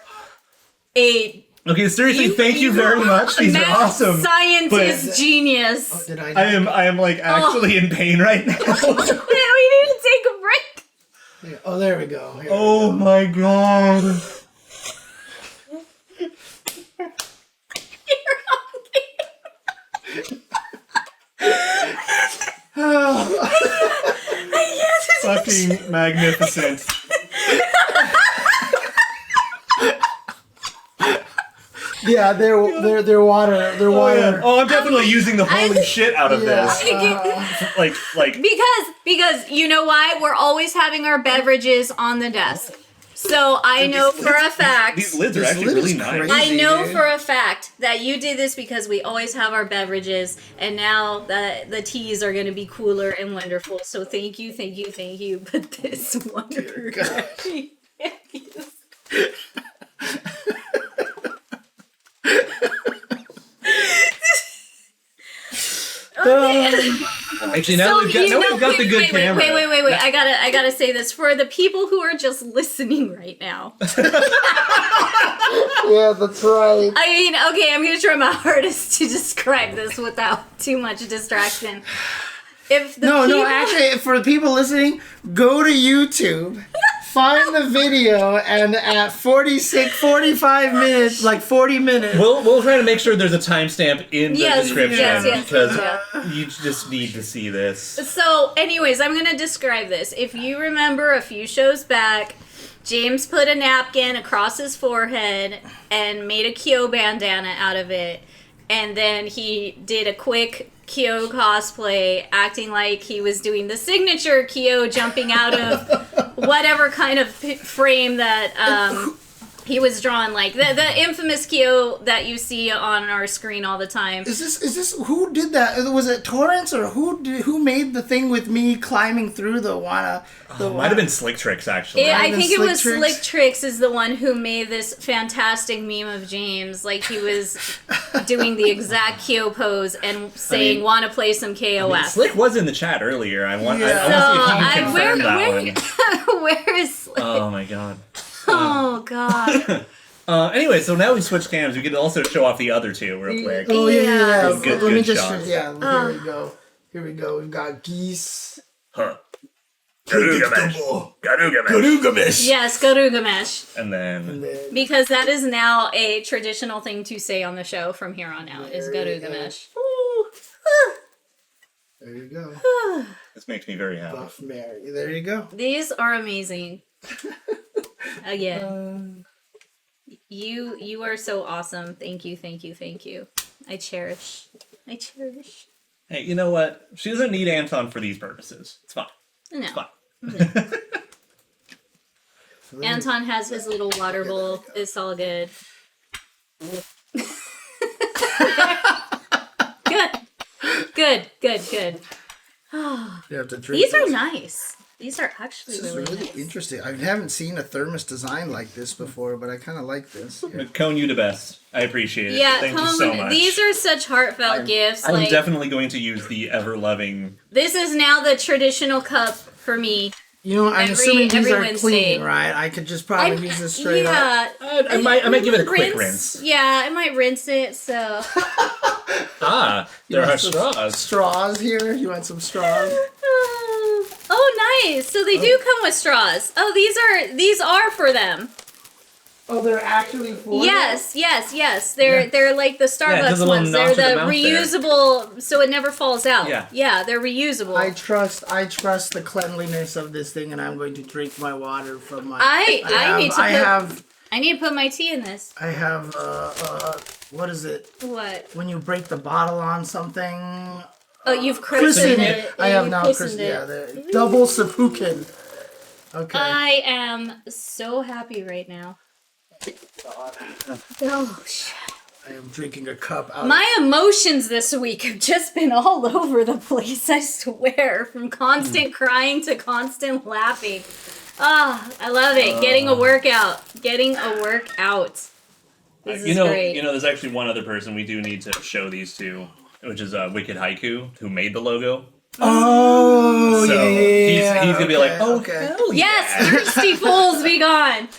a Okay, seriously, thank you very much. These are math awesome. scientist genius. Did I am like actually in pain right now. We need to take a break. Oh, there we go. Here Oh my god. Fucking magnificent. Yeah, they're water. They're water. Oh, I'm definitely using the holy shit out of Yeah. this. Like Because you know why? We're always having our beverages on the desk. So I know for a fact. These lids are This actually lid really is nice. crazy. I know dude. for a fact that you did this because we always have our beverages, and now the teas are going to be cooler and wonderful. So thank you. But this wonder. Actually, now we've got the good camera. Wait. I gotta say this for the people who are just listening right now. Yeah, that's right. I mean, okay, I'm gonna try my hardest to describe this without too much distraction. If the No, actually, for the people listening, go to YouTube, find the video, and at 45 minutes, like 40 minutes. We'll try to make sure there's a timestamp in the description yes, because yeah. you just need to see this. So, anyways, I'm gonna describe this. If you remember a few shows back, James put a napkin across his forehead and made a Kyo bandana out of it, and then he did a quick Kyo cosplay, acting like he was doing the signature Kyo, jumping out of whatever kind of frame that he was drawn, like the infamous Kyo that you see on our screen all the time. Is this who did that? Was it Torrance or who made the thing with me climbing through the Wana? Might have been Slick Tricks actually. I think it was Slick Tricks? Slick Tricks is the one who made this fantastic meme of James, like he was doing the exact Kyo pose and saying, "Want to play some KOF?" Slick was in the chat earlier. I want to see if he So, can confirm that one. where is Slick? Oh my god. Oh god. Anyway, so now we switch cams. We can also show off the other two real quick. Oh yeah. Yeah. Good Let me shots. just here we go. Here we go. We've got geese. Huh. Garugamesh. Yes, Garugamesh. And then Because that is now a traditional thing to say on the show from here on out, is Garugamesh. There you go. this makes me very happy. Buff Mary. There you go. These are amazing. Again. You are so awesome. Thank you. I cherish. Hey, you know what? She doesn't need Anton for these purposes. It's fine. No. It's fine. Anton has his little water bowl. It's all good. Good. You have to drink These are this. nice. These are actually This is really really nice. interesting. I haven't seen a thermos design like this before, but I kind of like this. Yeah. Cone, you the best. I appreciate it. Yeah, Thank you so much. these are such heartfelt gifts. I'm Like, definitely going to use the ever-loving... this is now the traditional cup for me. You know, I'm Every- assuming these every are Wednesday. clean, right? I could just probably use this straight up. Yeah, I might give it a quick rinse. Yeah, I might rinse it. So. There are want some straws. Straws here? You want some straws? Oh, nice. So they do come with straws. Oh, these are for them. Oh, they're actually for Yes. They're like the Yeah, it Starbucks has a little ones. notch They're at the the mouth there. reusable, so it never falls out. Yeah. They're reusable. I trust the cleanliness of this thing, and I'm going to drink my water from my. I need to put my tea in this. I have what is it? What? When you break the bottle on something. Oh, you've christened it. I have You've now christened christened. it. Yeah, the double seppuku. Okay. I am so happy right now. Oh, shit. I am drinking a cup out. My emotions this week have just been all over the place, I swear. From constant crying to constant laughing. Ah, I love it. Getting a workout. This is great. You know, there's actually one other person we do need to show these to, which is Wicked Haiku, who made the logo. Oh, So yeah. he's gonna be like, oh, okay. hell yeah. Yes, thirsty fools, be gone.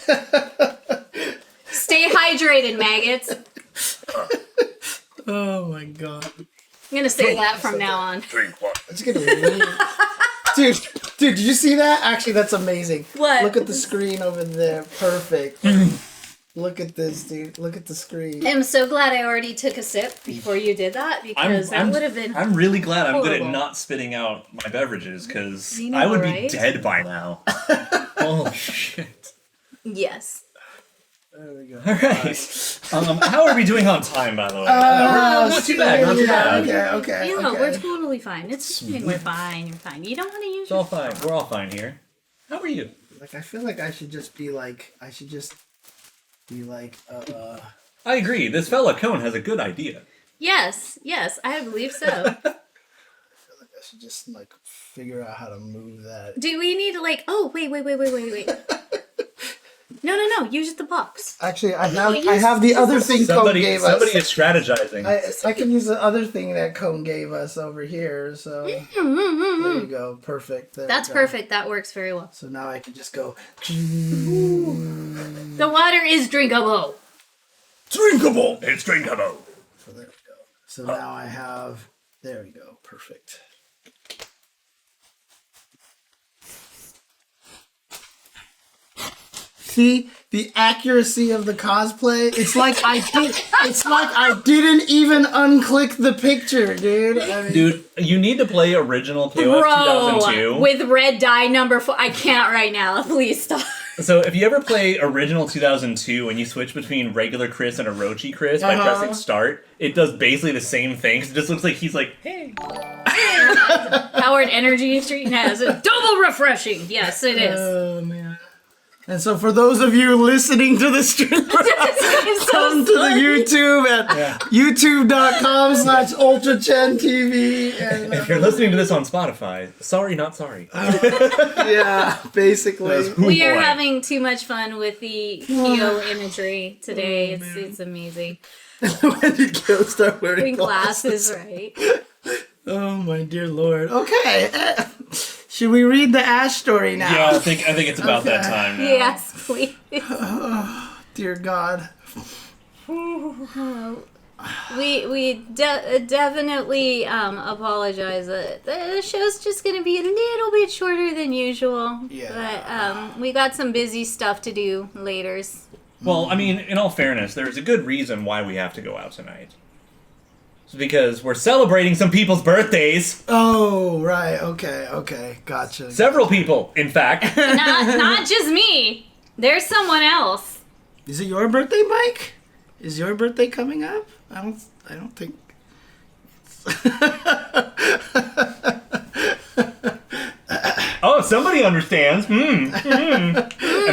Stay hydrated, maggots. Oh my god. I'm gonna say that from now on. It's gonna be really... Dude, did you see that? Actually, that's amazing. What? Look at the screen over there. Perfect. Look at this, dude. Look at the screen. I'm so glad I already took a sip before you did that, because that would have been... I'm really glad I'm good at horrible. not spitting out my beverages, because You know, I would right? be dead by now. Oh, shit. Yes. There we go. Alright. How are we doing on time, by the way? Not too bad, not too bad. Okay. Yeah, we're totally fine. It's fine. We're fine. You're fine. You don't want to use It's all fine. We're all fine here. How are you? Like, I feel like I should just be like, I agree. This fella Cone has a good idea. Yes, I believe so. I should just like figure out how to move that. Do we need to like? Oh, wait. No. Use the box. Actually, I have the other thing Cone gave us. Somebody is strategizing. I can use the other thing that Cone gave us over here. So there you go. Perfect. That's perfect. That works very well. So now I can just go. The water is drinkable. Drinkable. It's drinkable. So there we go. So now I have. There we go. Perfect. See the accuracy of the cosplay. It's like I didn't even unclick the picture, dude. I mean, Dude, you need to play original KOF 2002. With red dye number 4. I can't right now. Please stop. So if you ever play original 2002 and you switch between regular Chris and Orochi Chris by pressing start, it does basically the same thing. 'Cause it just looks like he's like, hey. Powered Energy Street has a double refreshing. Yes, it is. Oh man. And so for those of you listening to the stream, come to the YouTube at youtube.com/UltraChenTV. And If you're listening to this on Spotify, sorry, not sorry. yeah, basically. We are having too much fun with the Kyo imagery today. It's amazing. When did Kyo start wearing Glasses, right? Oh my dear lord. Okay. Should we read the Ash story now? Yeah, I think it's about that time now. Yes, please. Dear God. We definitely apologize. The show's just going to be a little bit shorter than usual. Yeah. But we got some busy stuff to do later. Well, I mean, in all fairness, there's a good reason why we have to go out tonight. It's because we're celebrating some people's birthdays. Oh, right. Okay. Gotcha. Several people, in fact. Not just me. There's someone else. Is it your birthday, Mike? Is your birthday coming up? I don't think. Oh, somebody understands. And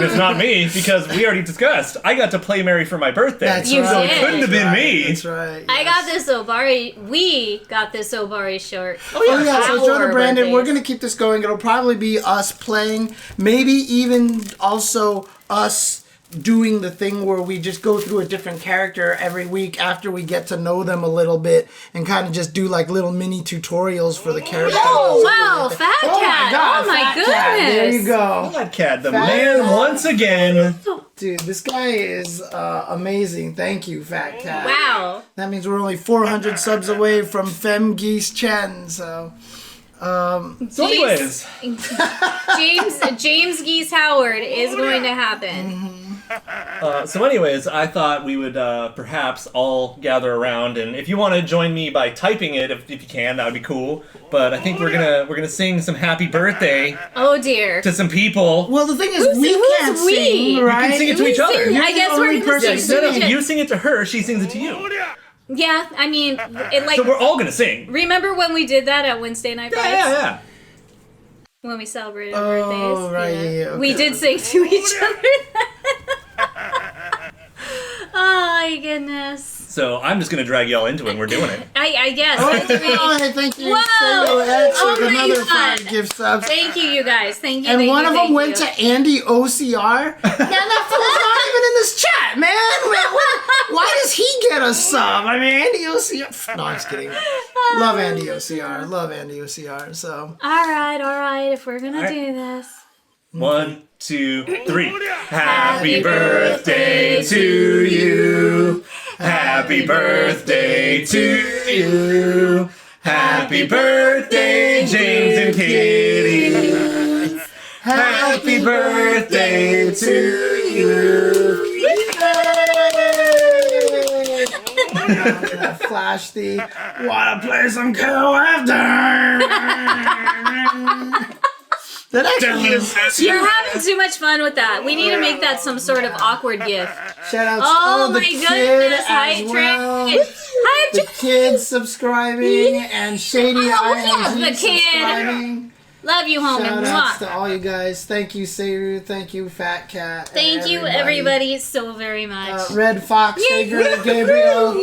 it's not me, because we already discussed. I got to play Mary for my birthday. That's You right. did. It couldn't have been me. That's right. I got this Obari. We got this Obari shirt. Oh yeah, so Our Jordan Brandon, we're birthdays. gonna keep this going. It'll probably be us playing, maybe even also us doing the thing where we just go through a different character every week after we get to know them a little bit and kind of just do like little mini tutorials for the characters. Oh wow, Fat Oh my Cat! God, Oh my Fat goodness! Cat. There you go. Fat Cat, the Fat man Cat. once again. Dude, this guy is amazing. Thank you, Fat Cat. Wow. That means we're only 400 subs away from Fem Geese Chen, so... So anyways, James Geese Howard is going to happen. I thought we would perhaps all gather around, and if you want to join me by typing it, if you can, that would be cool. But I think we're gonna sing some happy birthday Oh dear. to some people. Well, the thing is, Who's- we who's can't we? sing, You right? You can sing it to each other. You're I the guess only we're gonna person sing Instead of Sing it. you sing it to her, she sings it to you. Yeah, I mean, it like. So we're all gonna sing. Remember when we did that at Wednesday Night Vibes? Yeah. When we celebrated Oh, birthdays? right, yeah, We okay. did sing to each other. Oh my goodness. So I'm just gonna drag y'all into it. And we're doing it. I guess. Oh, That's me. hey, thank you. Whoa! So X Oh with my another God. 5 gift subs. Thank you, you guys. Thank you. And thank one you, of them thank went you. to Andy OCR. Now that fool's not even in this chat, man. Why does he get a sub? I mean, Andy OCR. No, I'm just kidding. Love Andy OCR. Love Andy OCR. So. All right. If we're gonna do this. 1, 2, 3. Happy birthday to you. Happy birthday to you. Happy birthday, James and Kitty. Happy birthday to you. I'm gonna flash the wanna play some KOF. That actually is. You're having too much fun with that. We need to make that some sort of awkward gif. Shout out to Oh the my kid goodness! as Hi, well. Trey. Hi, The kids subscribing and Shady IMG the kid. subscribing. Love you, homie. Shout outs Mwah. to all you guys. Thank you, Seru. Thank you, Fat Cat. and Thank you, everybody, so very much. Red Fox, Adrian, Gabriel,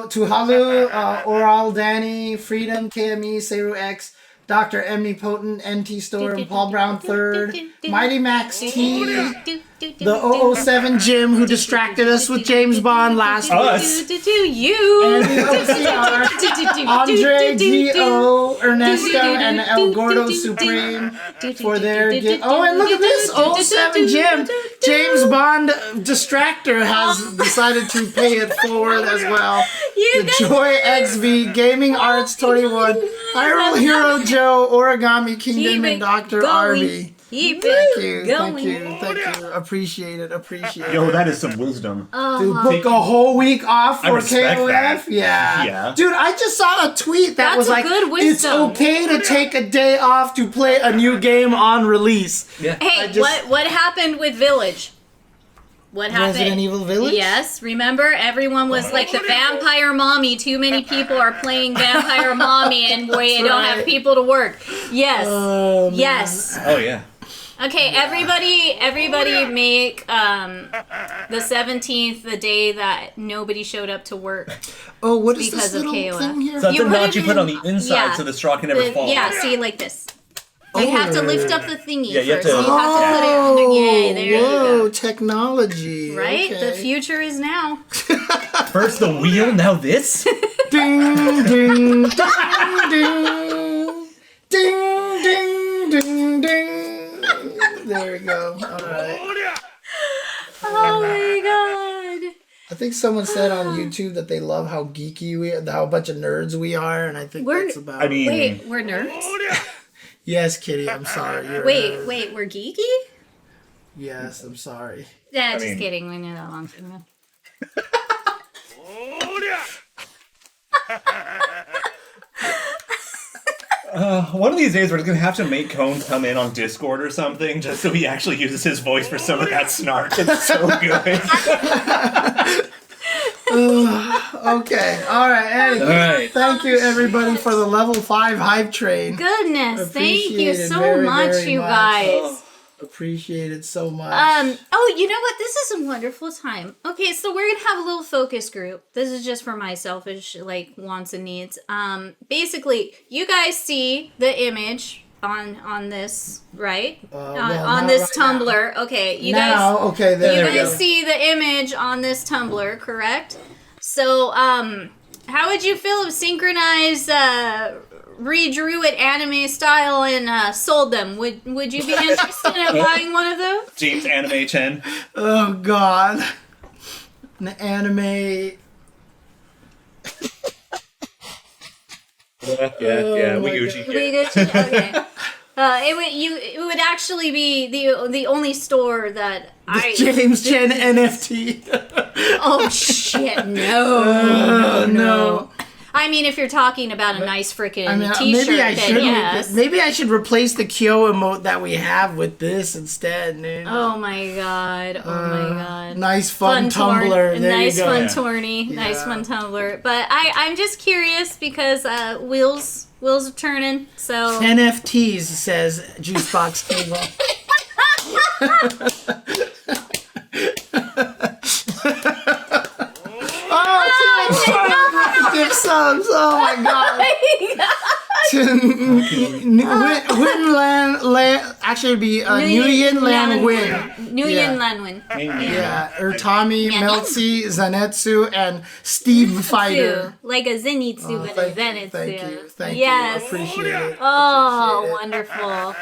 Tuhalu, Oral, Danny, Freedom, KME, Seru X, Dr. Omnipotent, NT Storm, Paul Brown III, Mighty Max T, the 007 Jim who distracted us with James Bond last week. Us. You. And the OCR, Andre, G.O., Ernesto, and El Gordo Supreme for their gift. Oh, and look at this, 007 Jim. James Bond Distractor has decided to pay it forward as well. You The guys- Joy XV, Gaming Arts 21, Hyrule Hero Joe, Origami Kingdom, Keep and it Dr. going. Arby. Keep Thank it you, going. thank you. Appreciate it. Yo, that is some wisdom. Dude, book a whole week off I for respect KOF? that. Yeah. Yeah. Dude, I just saw a tweet that That's was a like, good it's wisdom. okay to take a day off to play a new game on release. Yeah. Hey, just- what happened with Village? What happened? Resident Evil Village? Yes, remember everyone was like the vampire mommy. Too many people are playing vampire mommy, and we don't have right. people to work. Yes, Oh, man. yes. Oh yeah. Okay, everybody make the 17th the day that nobody showed up to work. Oh, what is Because this of little KOF. thing here? So that's You a put notch it you put in- on the inside yeah. so the straw can never fall. Yeah, see, like this. You have to lift up the thingy Yeah, you have first. to- You have to put it under. Yeah, there you whoa, go. technology. Right? Okay. The future is now. First the wheel, now this? Ding, ding, ding, ding. Ding, ding, ding, ding. There we go. All right. Oh my god. I think someone said on YouTube that they love how geeky we are, how a bunch of nerds we are, and I think We're- that's about I mean, Wait, we're nerds? Yes, Kitty, I'm sorry. You're a nerd. Wait, we're geeky? Yes, I'm sorry. Yeah, just mean- kidding. We knew that long ago. one of these days we're just gonna have to make Cone come in on Discord or something, just so he actually uses his voice for some of that snark. It's so good. Okay, all right. Anyway, All right. thank you everybody for the level 5 hype train. Goodness, thank you Appreciate it so very, much, very you much. guys. Appreciate it so much. Oh, you know what? This is a wonderful time. Okay, so we're gonna have a little focus group. This is just for my selfish wants and needs. Basically, you guys see the image on this, right? well, on not this right Tumblr. Okay, you now, okay, there you we guys go. see the image on this Tumblr, correct? So, how would you feel if SNKronize redrew it anime style and sold them? Would you be interested in buying one of those? James Anime Chen. Oh God, an anime. Yeah, we Gucci. Okay. It would actually be the only store that I. James Chen NFT. Oh shit! No. No. I mean, if you're talking about a nice freaking I mean, T-shirt, maybe I then should. yes. Maybe I should replace the Kyo emote that we have with this instead, dude. Oh my god! Oh my god! Nice fun Tumblr. There Nice you go. fun Yeah. tourney. Nice Yeah. fun Tumblr. But I'm just curious because wheels are turning. So NFTs says Juicebox Cable. Dip subs. Oh my god. Winland, actually it'd be Nguyen Lan Win. Nguyen Lan Win. Yeah, Urtami, Meltzy, Zanetsu, and Steve Fighter. Like a Zenitsu, but a Zenitsu. Thank you. Yes. Appreciate it. Oh, wonderful.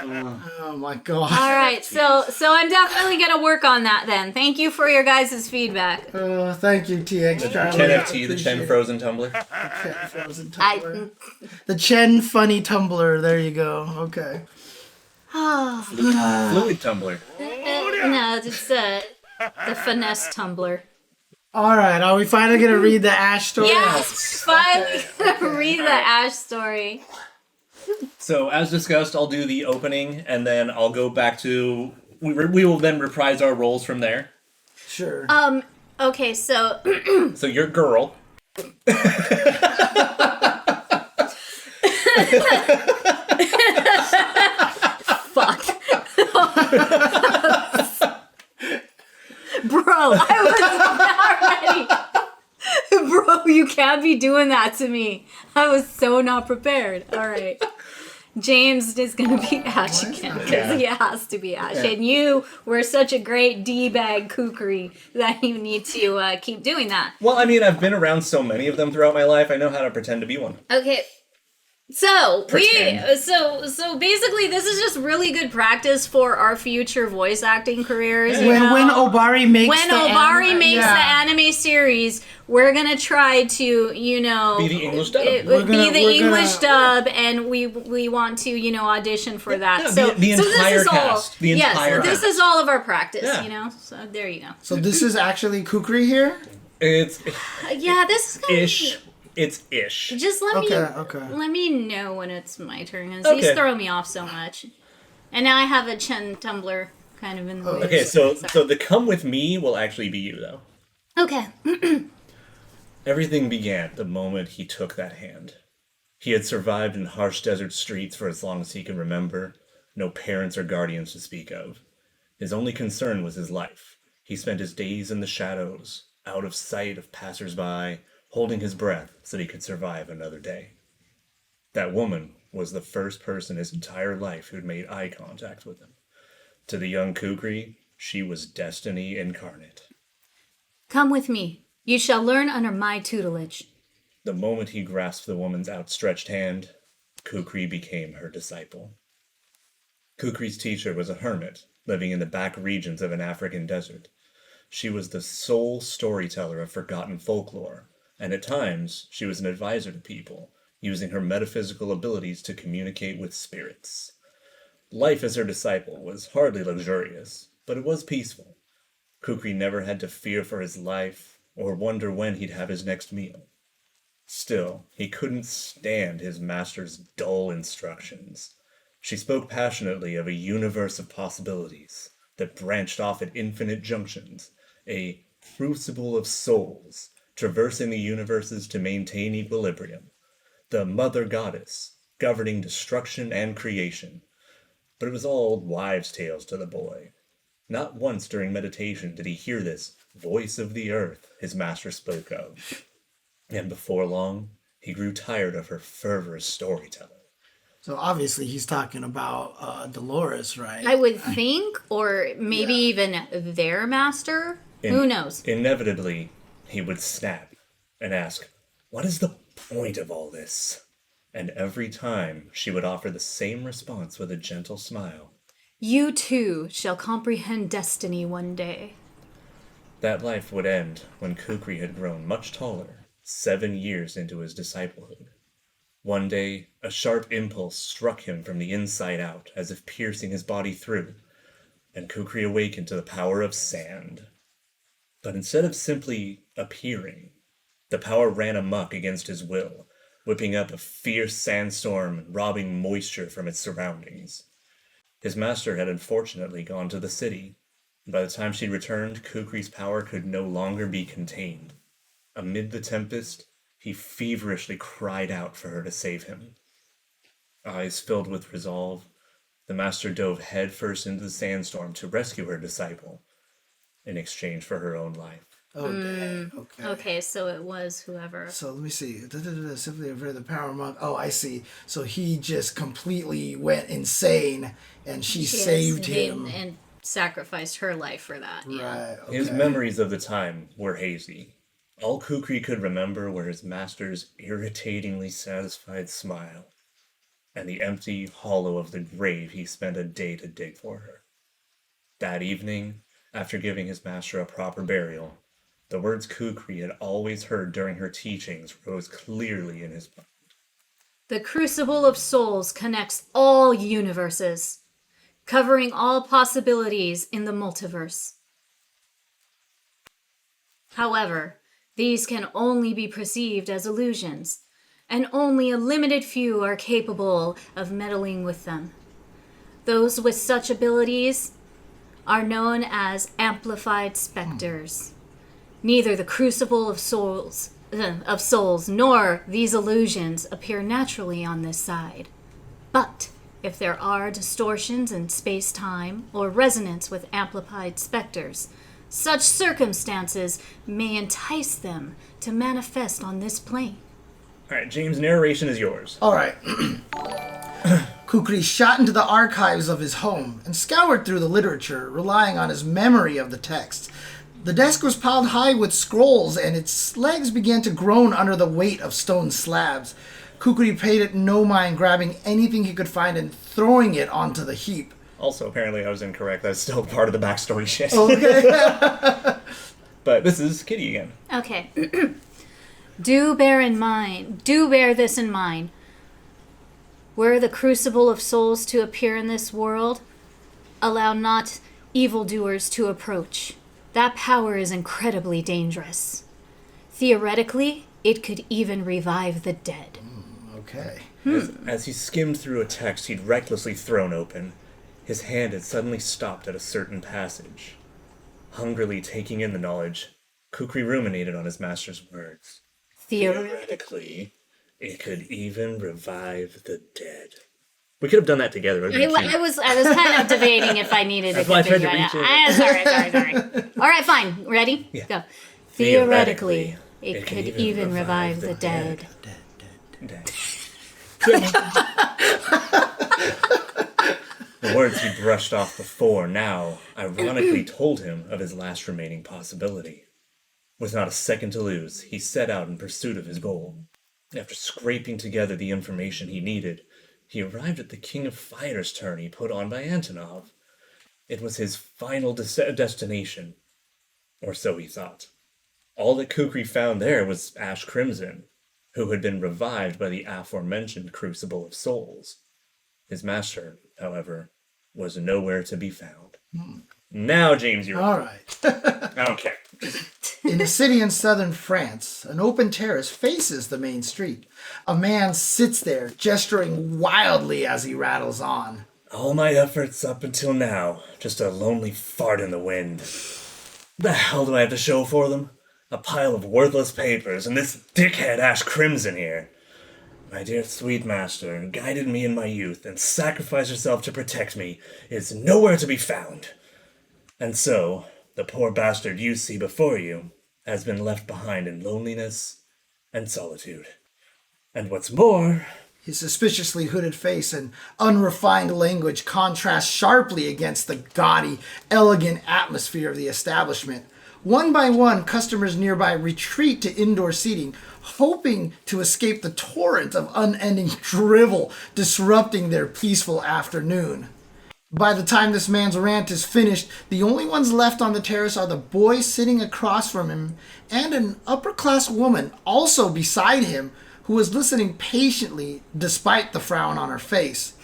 Oh my god. All right, so I'm definitely gonna work on that then. Thank you for your guys' feedback. Thank you, TX Charlie. Chen FT, the Appreciate Chen it. frozen tumbler. Chen frozen Tumblr. The Chen funny Tumblr. There you go. Okay. Fluid tumbler. No, it's the finesse tumbler. All right. Are we finally gonna read the Ash story? Yes, finally gonna read the Ash story. So, as discussed, I'll do the opening, and then I'll go back to... We will then reprise our roles from there. Sure. Okay, so So, you're girl. not be doing that to me. I was so not prepared. All right. James is going to be Ash again because he has to be Ash. And you were such a great D-bag kookery that you need to keep doing that. Well, I mean, I've been around so many of them throughout my life. I know how to pretend to be one. Okay. So Pretend. so basically this is just really good practice for our future voice acting careers. You When know? Obari makes When the Obari makes the anime series, we're gonna try to, Be the English dub. English dub, and we want to, audition for that. Yeah, so the so entire this is all. cast. The entire this cast. is all of our practice. Yeah. So there you go. So this is actually kookery here? It's Yeah, this is gonna ish. It's ish. Just let me know when it's my turn, because Okay. these throw me off so much. And now I have a Chen tumbler kind of in the way. Okay, so the come with me will actually be you, though. Okay. Everything began the moment he took that hand. He had survived in harsh desert streets for as long as he could remember, no parents or guardians to speak of. His only concern was his life. He spent his days in the shadows, out of sight of passers-by, holding his breath so that he could survive another day. That woman was the first person his entire life who'd made eye contact with him. To the young kukri, she was destiny incarnate. Come with me. You shall learn under my tutelage. The moment he grasped the woman's outstretched hand, Kukri became her disciple. Kukri's teacher was a hermit, living in the back regions of an African desert. She was the sole storyteller of forgotten folklore, and at times she was an advisor to people, using her metaphysical abilities to communicate with spirits. Life as her disciple was hardly luxurious, but it was peaceful. Kukri never had to fear for his life or wonder when he'd have his next meal. Still, he couldn't stand his master's dull instructions. She spoke passionately of a universe of possibilities that branched off at infinite junctions, a crucible of souls, traversing the universes to maintain equilibrium, the mother goddess, governing destruction and creation. But it was all old wives' tales to the boy. Not once during meditation did he hear this voice of the earth his master spoke of. And before long, he grew tired of her fervorous storytelling. So obviously he's talking about Dolores, right? I would think, or maybe even their master. Who knows? Inevitably, he would snap and ask, "What is the point of all this?" And every time, she would offer the same response with a gentle smile. You too shall comprehend destiny one day. That life would end when Kukri had grown much taller, 7 years into his disciplehood. One day, a sharp impulse struck him from the inside out, as if piercing his body through, and Kukri awakened to the power of sand. But instead of simply appearing, the power ran amok against his will, whipping up a fierce sandstorm and robbing moisture from its surroundings. His master had unfortunately gone to the city, and by the time she returned, Kukri's power could no longer be contained. Amid the tempest, he feverishly cried out for her to save him. Eyes filled with resolve, the master dove headfirst into the sandstorm to rescue her disciple, in exchange for her own life. Okay. Okay, so it was whoever. So let me see. Simply avert the power monk. Oh, I see. So he just completely went insane, and she saved him. And sacrificed her life for that. Yeah. Right. Okay. His memories of the time were hazy. All Kukri could remember were his master's irritatingly satisfied smile, and the empty hollow of the grave he spent a day to dig for her. That evening, after giving his master a proper burial, the words Kukri had always heard during her teachings rose clearly in his mind. The crucible of souls connects all universes, covering all possibilities in the multiverse. However, these can only be perceived as illusions, and only a limited few are capable of meddling with them. Those with such abilities are known as amplified specters. Neither the crucible of souls nor these illusions appear naturally on this side. But if there are distortions in space-time or resonance with amplified specters, Such circumstances may entice them to manifest on this plane. All right, James, narration is yours. All right. Kukri shot into the archives of his home and scoured through the literature, relying on his memory of the text. The desk was piled high with scrolls, and its legs began to groan under the weight of stone slabs. Kukri paid it no mind, grabbing anything he could find and throwing it onto the heap. Also, apparently I was incorrect. That's still part of the backstory shit. Okay. But this is Kitty again. Okay. Do bear this in mind. Were the crucible of souls to appear in this world, allow not evildoers to approach. That power is incredibly dangerous. Theoretically, it could even revive the dead. Okay. As he skimmed through a text he'd recklessly thrown open, his hand had suddenly stopped at a certain passage. Hungrily taking in the knowledge, Kukri ruminated on his master's words. Theoretically, it could even revive the dead. We could have done that together. I was kind of debating if I needed to continue. Sorry. All right, fine. Ready? Yeah. Go. Theoretically, it could even revive the dead. The words he brushed off before now ironically told him of his last remaining possibility. With not a second to lose, he set out in pursuit of his goal. After scraping together the information he needed, he arrived at the King of Fighters tourney put on by Antonov. It was his final destination, or so he thought. All that Kukri found there was Ash Crimson, who had been revived by the aforementioned Crucible of Souls. His master, however, was nowhere to be found. Now, James, you're All right. I don't care. In a city in southern France, an open terrace faces the main street. A man sits there, gesturing wildly as he rattles on. All my efforts up until now, just a lonely fart in the wind. The hell do I have to show for them? A pile of worthless papers, and this dickhead Ash Crimson here. My dear sweet master, who guided me in my youth and sacrificed herself to protect me, is nowhere to be found. And so, the poor bastard you see before you has been left behind in loneliness and solitude. And what's more, His suspiciously hooded face and unrefined language contrast sharply against the gaudy, elegant atmosphere of the establishment. One by one, customers nearby retreat to indoor seating, hoping to escape the torrent of unending drivel disrupting their peaceful afternoon. By the time this man's rant is finished, the only ones left on the terrace are the boy sitting across from him and an upper-class woman also beside him who was listening patiently despite the frown on her face.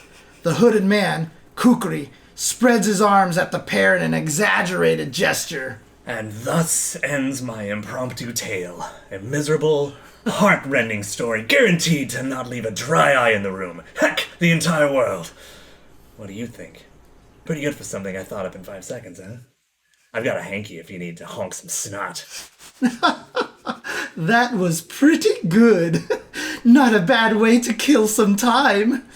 The hooded man, Kukri, spreads his arms at the pair in an exaggerated gesture. and thus ends my impromptu tale. A miserable, heart-rending story, guaranteed to not leave a dry eye in the room. Heck, the entire world. What do you think? Pretty good for something I thought up in 5 seconds, huh? I've got a hanky if you need to honk some snot. That was pretty good. Not a bad way to kill some time.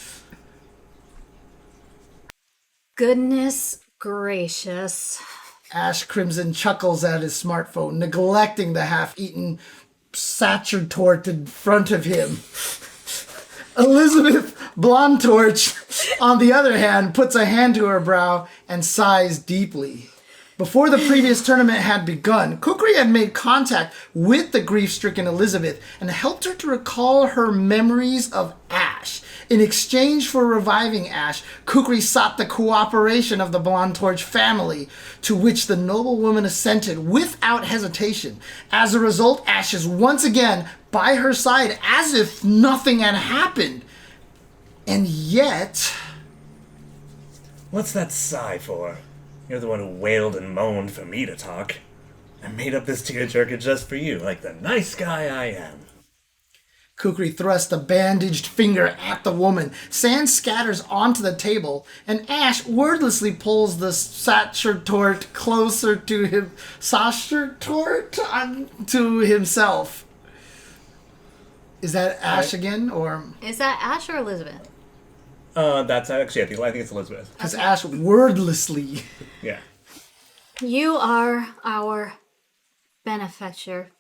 Goodness gracious. Ash Crimson chuckles at his smartphone, neglecting the half-eaten satchel tort in front of him. Elizabeth Blondtorch, on the other hand, puts a hand to her brow and sighs deeply. Before the previous tournament had begun, Kukri had made contact with the grief-stricken Elizabeth and helped her to recall her memories of Ash. In exchange for reviving Ash, Kukri sought the cooperation of the Blondtorch family, to which the noblewoman assented without hesitation. As a result, Ash is once again by her side as if nothing had happened. And yet... What's that sigh for? You're the one who wailed and moaned for me to talk. I made up this tearjerker just for you, like the nice guy I am. Kukri thrusts a bandaged finger at the woman. Sand scatters onto the table, and Ash wordlessly pulls the Sachertort closer to him. Sachertort to himself. Is that Ash again, or? Is that Ash or Elizabeth? That's actually, I think it's Elizabeth. Because Ash wordlessly. Yeah. You are our benefactor.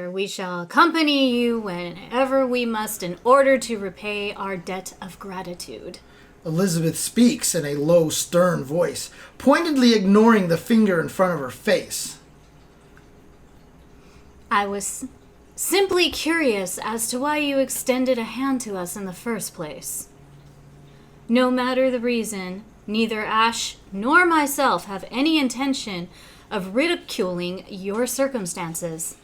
We shall accompany you whenever we must in order to repay our debt of gratitude. Elizabeth speaks in a low, stern voice, pointedly ignoring the finger in front of her face. I was simply curious as to why you extended a hand to us in the first place. No matter the reason, neither Ash nor myself have any intention of ridiculing your circumstances.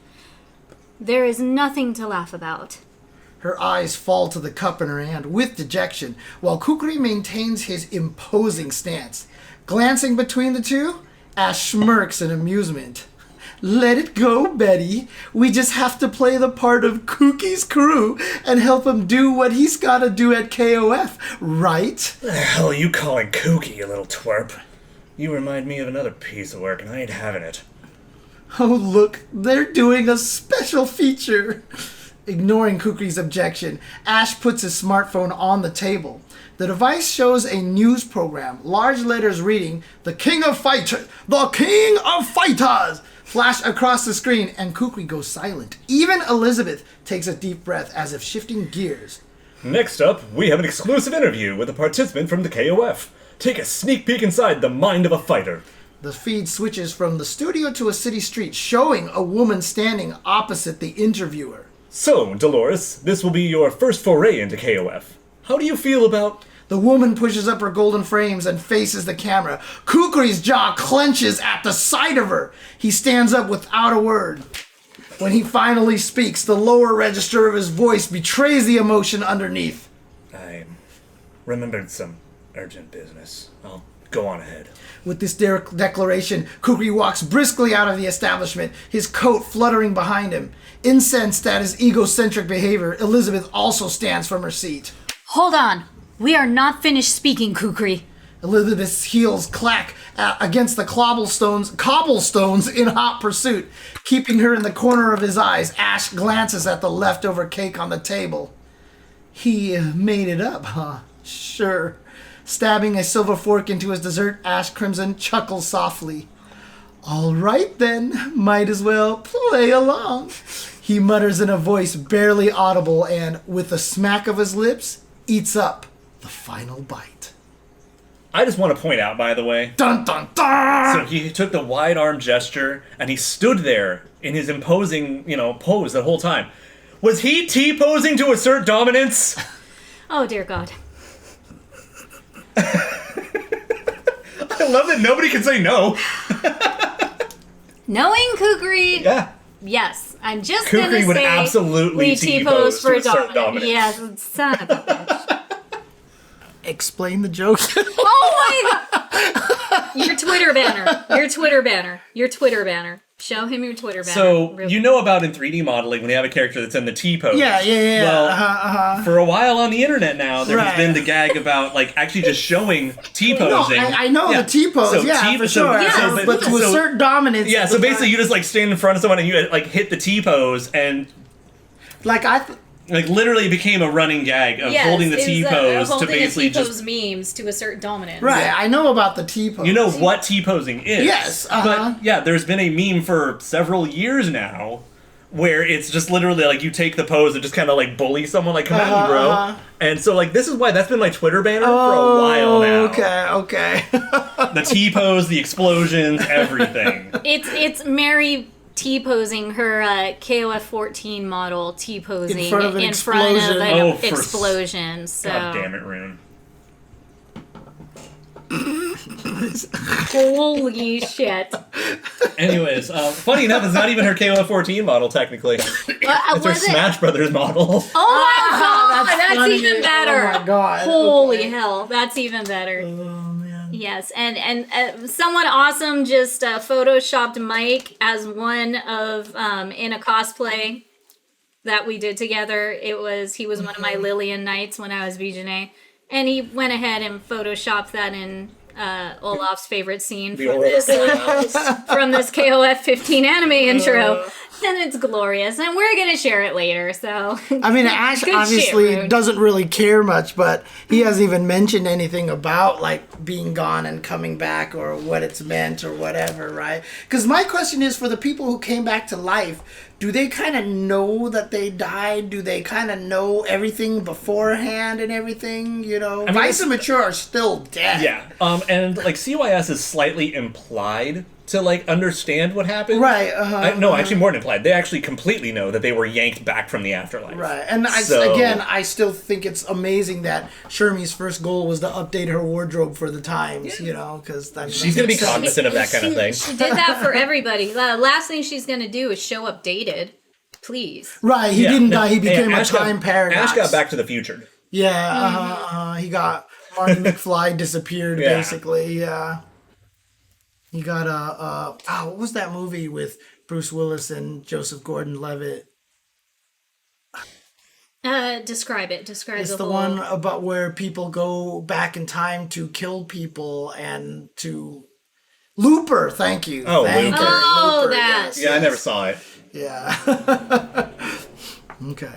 There is nothing to laugh about. Her eyes fall to the cup in her hand with dejection, while Kukri maintains his imposing stance. Glancing between the two, Ash smirks in amusement. Let it go, Betty. We just have to play the part of Kookie's crew and help him do what he's gotta do at KOF, right? The hell are you calling Kookie, you little twerp? You remind me of another piece of work, and I ain't having it. Oh, look, they're doing a special feature. Ignoring Kukrie's objection, Ash puts his smartphone on the table. The device shows a news program, large letters reading, The King of Fighters flash across the screen, and Kukri goes silent. Even Elizabeth takes a deep breath as if shifting gears. Next up, we have an exclusive interview with a participant from the KOF. Take a sneak peek inside the mind of a fighter. The feed switches from the studio to a city street, showing a woman standing opposite the interviewer. So, Dolores, this will be your first foray into KOF. How do you feel about... The woman pushes up her golden frames and faces the camera. Kukri's jaw clenches at the sight of her. He stands up without a word. When he finally speaks, the lower register of his voice betrays the emotion underneath. I remembered some urgent business. I'll go on ahead. With this declaration, Kukri walks briskly out of the establishment, his coat fluttering behind him. Incensed at his egocentric behavior, Elizabeth also stands from her seat. Hold on. We are not finished speaking, Kukri. Elizabeth's heels clack against the cobblestones in hot pursuit. Keeping her in the corner of his eyes, Ash glances at the leftover cake on the table. He made it up, huh? Sure. Stabbing a silver fork into his dessert, Ash Crimson chuckles softly. All right then, might as well play along. He mutters in a voice barely audible and, with a smack of his lips, eats up the final bite. I just want to point out, by the way... Dun dun dun! So he took the wide arm gesture, and he stood there in his imposing, pose the whole time. Was he T-posing to assert dominance? Oh, dear God. I love that nobody can say no. Knowing Kukri... Yeah. Yes, I'm just going to Kukri say... would absolutely T-pose for dominance. Yes, son of a bitch. Explain the joke. Oh my God! Your Twitter banner. Show him your Twitter banner. So, you know about in 3D modeling when you have a character that's in the T-pose. Yeah. Well, for a while on the internet now, there has been the gag about, actually just showing T-posing. No, I know the T-pose, for sure. But to assert dominance... Yeah, so basically you just, stand in front of someone and you, hit the T-pose and... literally became a running gag of holding the T-pose to basically just... memes to assert dominance. Right, yeah. I know about the T-pose. You know what T-posing is. Yes, But, there's been a meme for several years now where it's just literally, you take the pose and just kind of, bully someone, come at me, bro. And so, this is why that's been my Twitter banner for a while now. Okay. The T-pose, the explosions, everything. It's Mary... T-posing her KOF 14 model T-posing in front of an explosion. So. God damn it, Rune. Holy shit. Anyways, funny enough, it's not even her KOF 14 model, technically. It's her Smash Brothers model. Oh my God, that's even better. Oh my God. Holy hell, that's even better. Oh, man. Yes, and someone awesome just photoshopped Mike as one of, in a cosplay that we did together. He was one of my Lillian Knights when I was VJNA. And he went ahead and photoshopped that in Olaf's favorite scene from this KOF 15 anime intro. And it's glorious, and we're gonna share it later. So I mean, Ash Good obviously shit, Rude. doesn't really care much, but he hasn't even mentioned anything about like being gone and coming back or what it's meant or whatever, right? Because my question is for the people who came back to life, do they kind of know that they died? Do they kind of know everything beforehand and everything? You know, Vice and Mature are still dead. Yeah. And like CYS is slightly implied to like understand what happened. Right. No, actually more than implied. They actually completely know that they were yanked back from the afterlife. Right, and I still think it's amazing that Shermie's first goal was to update her wardrobe for the times, you know, because She's gonna be cognizant of that kind of thing. She did that for everybody. The last thing she's gonna do is show up dated. Please. Right, he didn't die. He became a time paradox. Ash got Back to the Future. Yeah, he got Marty McFly disappeared basically. Yeah, he got what was that movie with Bruce Willis and Joseph Gordon-Levitt? Describe it. Describe It's the whole... one about where people go back in time to kill people and to Looper. Thank you. Oh, Thank Looper. you. Oh, Looper, that. yes, Yeah, I yes. never saw it. Yeah. Okay.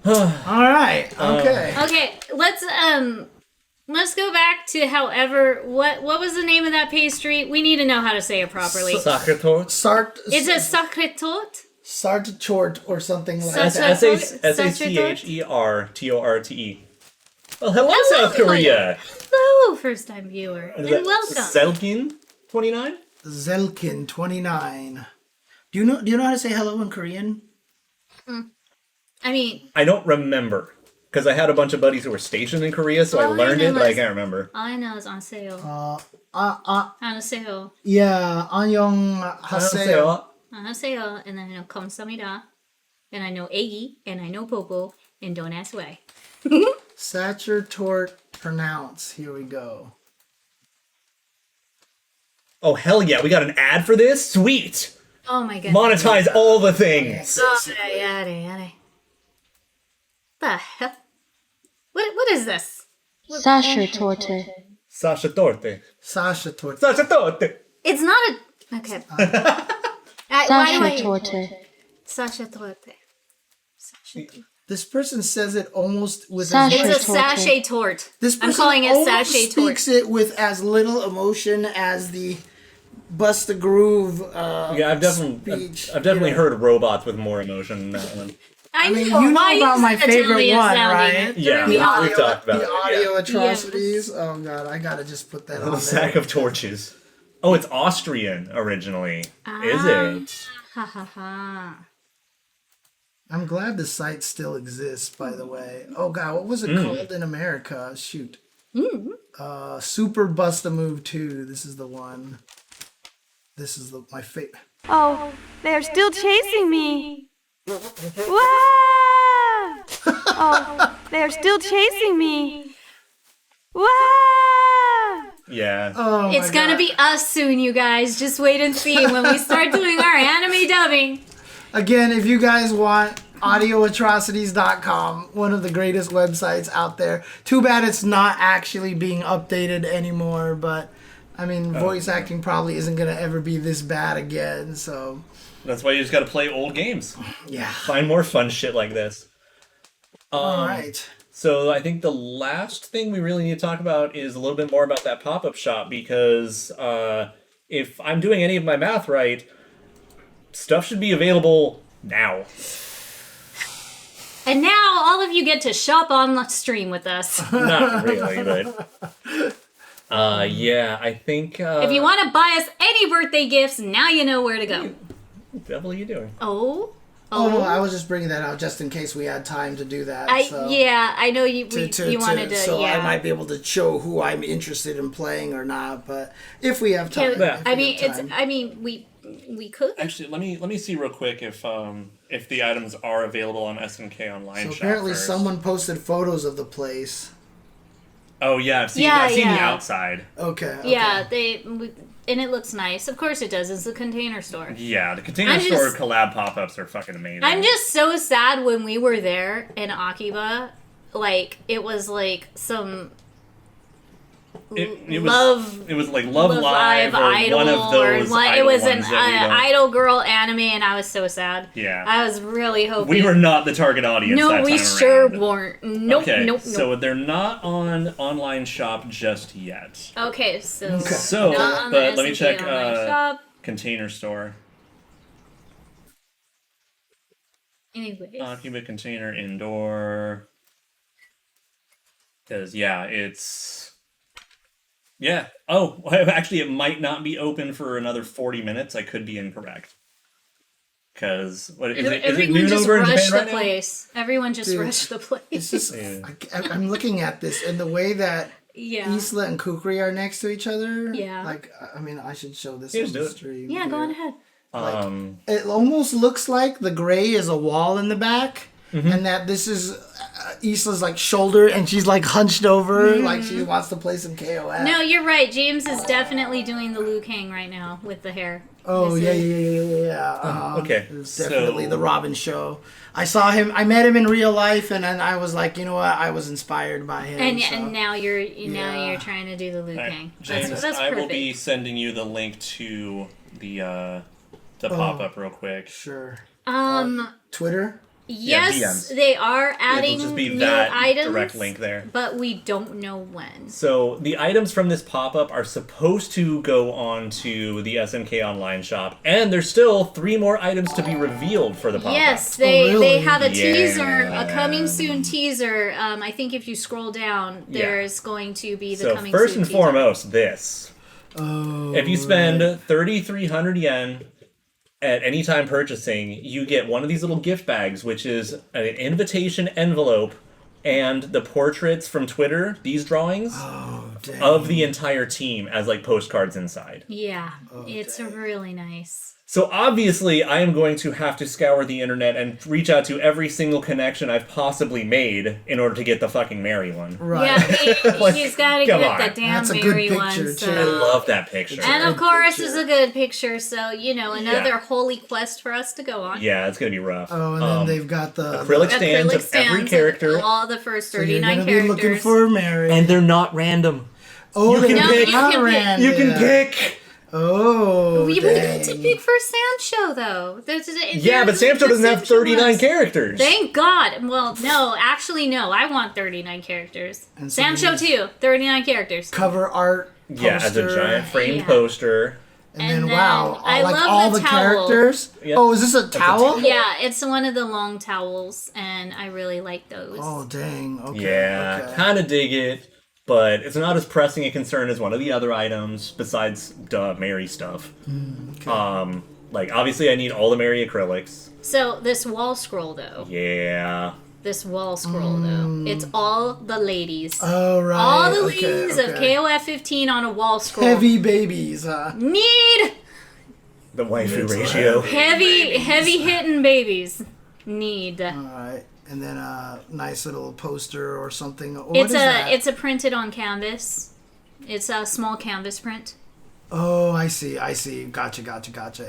All right. Okay. Okay, let's go back to however what was the name of that pastry? We need to know how to say it properly. Sachertorte? It's a sacré tort. Sartort or something like that. Sachertorte. Well, hello, South Korea. Hello, first time viewer, and welcome. Selkin 29? Zelkin 29. Do you know how to say hello in Korean? I mean, I don't remember. Because I had a bunch of buddies who were stationed in Korea, so I learned it, but I can't remember. all I know is 안녕하세요. 안녕하세요. Yeah, 안녕하세요. 안녕하세요. And then I know 감사합니다. And I know 애기. And I know popo. And don't ask why. Sachertort pronounce. Here we go. Oh, hell yeah, we got an ad for this? Sweet! Oh my goodness. Monetize all the things! Yada. The hell? What is this? Sachertorte. Sachertorte. Sachertort. Sachertorte! It's not a... Okay. Why do I... Sachertorte. Sachertorte. This person says it almost with Sachet. It's a sachet tort. This person I'm calling it almost sachet tort. speaks it with as little emotion as the Bust the Groove Yeah, I've definitely speech, heard robots with more emotion than that one. I mean, know. you know why about is my it favorite Italian one, sounding? right? It Yeah, threw me off. we've talked about the it. audio atrocities. Oh god, I gotta just put that on A there. sack of torches. Oh, it's Austrian originally. Is it? Ha ha ha. I'm glad the site still exists, by the way. Oh god, what was it called in America? Shoot. Super Bust a Move 2. This is the one. This is my favorite. Oh, they're still chasing me. Wow! Oh, they're still chasing me. Wow! Yeah. Oh It's gonna be us soon, you guys. Just wait and see when we start doing our anime dubbing. Again, if you guys want audioatrocities.com, one of the greatest websites out there. Too bad it's not actually being updated anymore, but I mean, voice acting probably isn't going to ever be this bad again, so That's why you just gotta play old games. yeah. Find more fun shit like this. All right. So I think the last thing we really need to talk about is a little bit more about that pop-up shop, because if I'm doing any of my math right, stuff should be available now. And now all of you get to shop on the stream with us. Not really, but... yeah, I think... If you want to buy us any birthday gifts, now you know where to go. What the devil are you doing? Oh? Oh, no, I was just bringing that out just in case we had time to do that. Yeah, I know you wanted to, so yeah. I might be able to show who I'm interested in playing or not, but if we have time. Yeah. We could. Actually, let me see real quick if the items are available on SNK Online. So Shop apparently first. someone posted photos of the place. Oh yeah, I've seen the outside. Okay. Yeah, and it looks nice. Of course it does. It's a container store. Yeah, the container store collab pop-ups are fucking amazing. I'm just so sad when we were there in Akiba. Like, it was like some It Love. was like Love Love Live or Idol one of those. it was an ones that we don't- idol girl anime, and I was so sad. Yeah. I was really hoping. We were not the target audience. No, that we time sure around. weren't. Nope, Okay, nope, so nope. they're not on online shop just yet. Okay, so. So, not on the but let me SNK check online shop. Container Store. Anyways. Cubic container indoor. Because yeah, it's Oh, actually, it might not be open for another 40 minutes. I could be incorrect. Because what is it? Is it Everyone noon just over in rushed Japan the right now? place. Everyone just Dude, rushed the place. It's just Yeah. I'm looking at this and the way that Yeah. Isla and Kukri are next to each other. Yeah. Like, I mean, I should show this Yeah, on just the do it. stream. Yeah, go on here. ahead. It almost looks like the gray is a wall in the back, Mm-hmm. and that this is Isla's like shoulder, and she's like hunched over, Mm-hmm. like she wants to play some KOF. No, you're right. James is definitely doing the Liu Kang right now with the hair. Oh This yeah, is- yeah. Okay, It was definitely so- the Robin show. I saw him. I met him in real life, and then I was like, you know what? I was inspired by him. And, so. and now you're Yeah. trying to do the Liu All right, Kang. James, That's I perfect. will be sending you the link to the pop-up real quick. Sure. Yes, Twitter. DMs. they are adding It'll just be new that items, direct link there. but we don't know when. So the items from this pop-up are supposed to go on to the SNK online shop, and there's still 3 more items to be revealed for the pop-up. Yes, they really? they have a Yeah. teaser, a coming soon teaser. I think if you scroll down, Yeah. there's going to be the So coming first soon and teaser. foremost, this. Oh. If you spend 3,300 yen at any time purchasing, you get one of these little gift bags, which is an invitation envelope and the portraits from Twitter, these drawings, Dang. of the entire team as like postcards inside. Yeah, it's really nice. So obviously, I am going to have to scour the internet and reach out to every single connection I've possibly made in order to get the fucking Mary one. Right. Yeah, he's got to come get on. the damn That's a good Mary picture, one. too. So. I love that picture. And of good course, picture. it's a good picture. So another Yeah. holy quest for us to go on. Yeah, it's gonna be rough. Oh, and then they've got the acrylic stands Acrylic of every stands character, of all the first So you're 39 gonna characters. be looking for Mary. and they're not random. oh, you can they're pick- not you can pick. random. You can pick. Oh, We would get to dang. pick for Sam Show though. Yeah, but Sam Show doesn't have 39 characters. Thank God. Well, no, actually, no. I want 39 characters. And so Sam Show these- too. 39 characters. cover art. Poster, Yeah, as a giant framed Yeah. poster. And And then then wow, I like love all the the towel. characters. Yep. Oh, is this a towel? Yeah, it's one of the long towels, and I really like those. Oh, dang. Okay. Yeah, okay. kind of dig it, but it's not as pressing a concern as one of the other items besides Mary stuff. Like obviously I need all the Mary acrylics. So this wall scroll though, Yeah. this wall scroll though, it's all the ladies. Oh, right. all the okay, ladies of okay. KOF 15 on a wall scroll. Heavy babies, huh? Need The waifu It's ratio. heavy hitting babies. Need. All right. And then a nice little poster or something. What is It's that? it's a printed on canvas. It's a small canvas print. Oh, I see. Gotcha.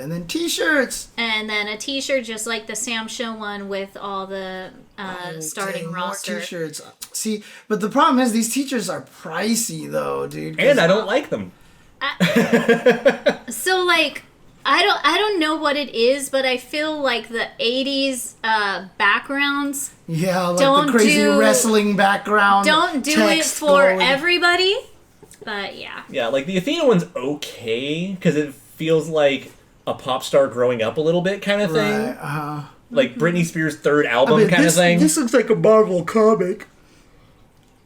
And then T-shirts. And then a T-shirt just like the Sam Show one with all the starting Dang, more roster. T-shirts. See, but the problem is these T-shirts are pricey though, dude. 'cause- And I don't like them. So like I don't know what it is, but I feel like the 80s backgrounds Yeah, like don't the crazy do- wrestling background. don't do it text for going. everybody. But yeah. Yeah, like the Athena one's okay because it feels like a pop star growing up a little bit kind of thing. Right. Like Britney Spears' third album I mean, kind of thing. This looks like a Marvel comic.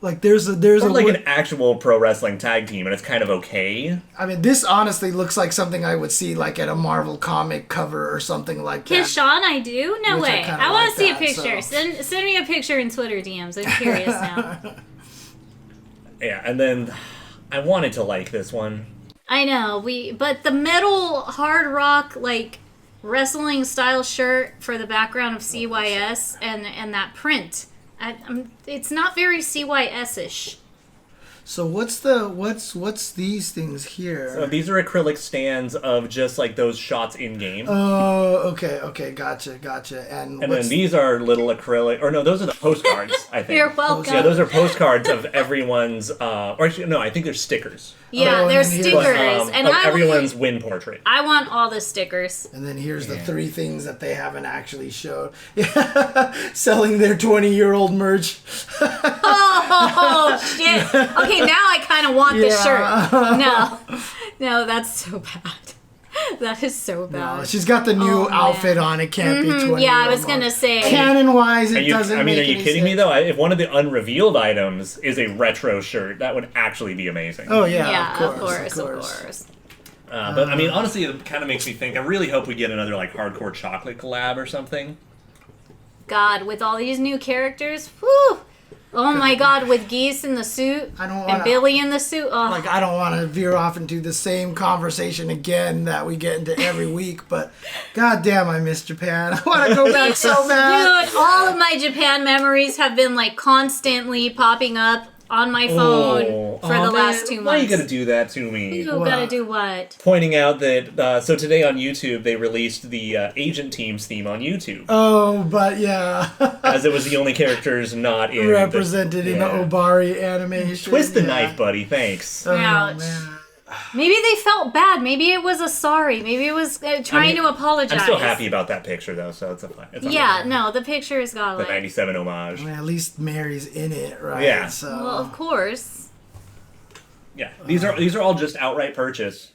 Like there's or a like an actual pro wrestling tag team, and it's kind of okay. I mean, this honestly looks like something I would see like at a Marvel comic cover or something like that. Sean, I do? No Which I way. kinda I want like to see a that, picture. so. Send me a picture in Twitter DMs. I'm curious now. Yeah, and then I wanted to like this one. I know, but the metal hard rock like wrestling style shirt for the background of CYS and that print, it's not very CYS-ish. So what's these things here? So these are acrylic stands of just like those shots in game. Oh, okay, gotcha. And then these are little acrylic, or no, those are the postcards, I think. You're welcome. Yeah, those are postcards of everyone's, or actually, no, I think they're stickers. Yeah, Oh, they're and then stickers, here's- and of I everyone's win portrait. I want all the stickers. And then here's the 3 things that they haven't actually showed. Selling their 20-year-old merch. Oh shit! Okay, now I kind of want this shirt. No, that's so bad. That is so bad. No, she's got the new outfit on. It can't be 20. Yeah, I was gonna say. Canon-wise, it doesn't. Are you any kidding me sense. though? If one of the unrevealed items is a retro shirt, that would actually be amazing. Oh yeah, Yeah, of course. But I mean, honestly, it kind of makes me think. I really hope we get another like hardcore chocolate collab or something. God, with all these new characters, whew! Oh my God, with Geese in the suit and Billy in the suit. Oh. Like, I don't want to veer off into the same conversation again that we get into every week, but goddamn, I miss Japan. I want to go back so bad. Dude, all of my Japan memories have been like constantly popping up on my phone for the last 2 months. Why are you gonna do that to me? You gotta do what? Pointing out that so today on YouTube they released the Agent Team's theme on YouTube. Oh, but yeah. As it was the only characters not in represented in the Obari animation. Twist the knife, buddy. Thanks. Ouch. Man. Maybe they felt bad. Maybe it was a sorry. Maybe it was trying to apologize. I'm still happy about that picture though, so it's a fine. Yeah, no, the picture's got the like 97 homage. I mean, at least Mary's in it, right? Yeah. So. Well, of course. Yeah, these are all just outright purchase.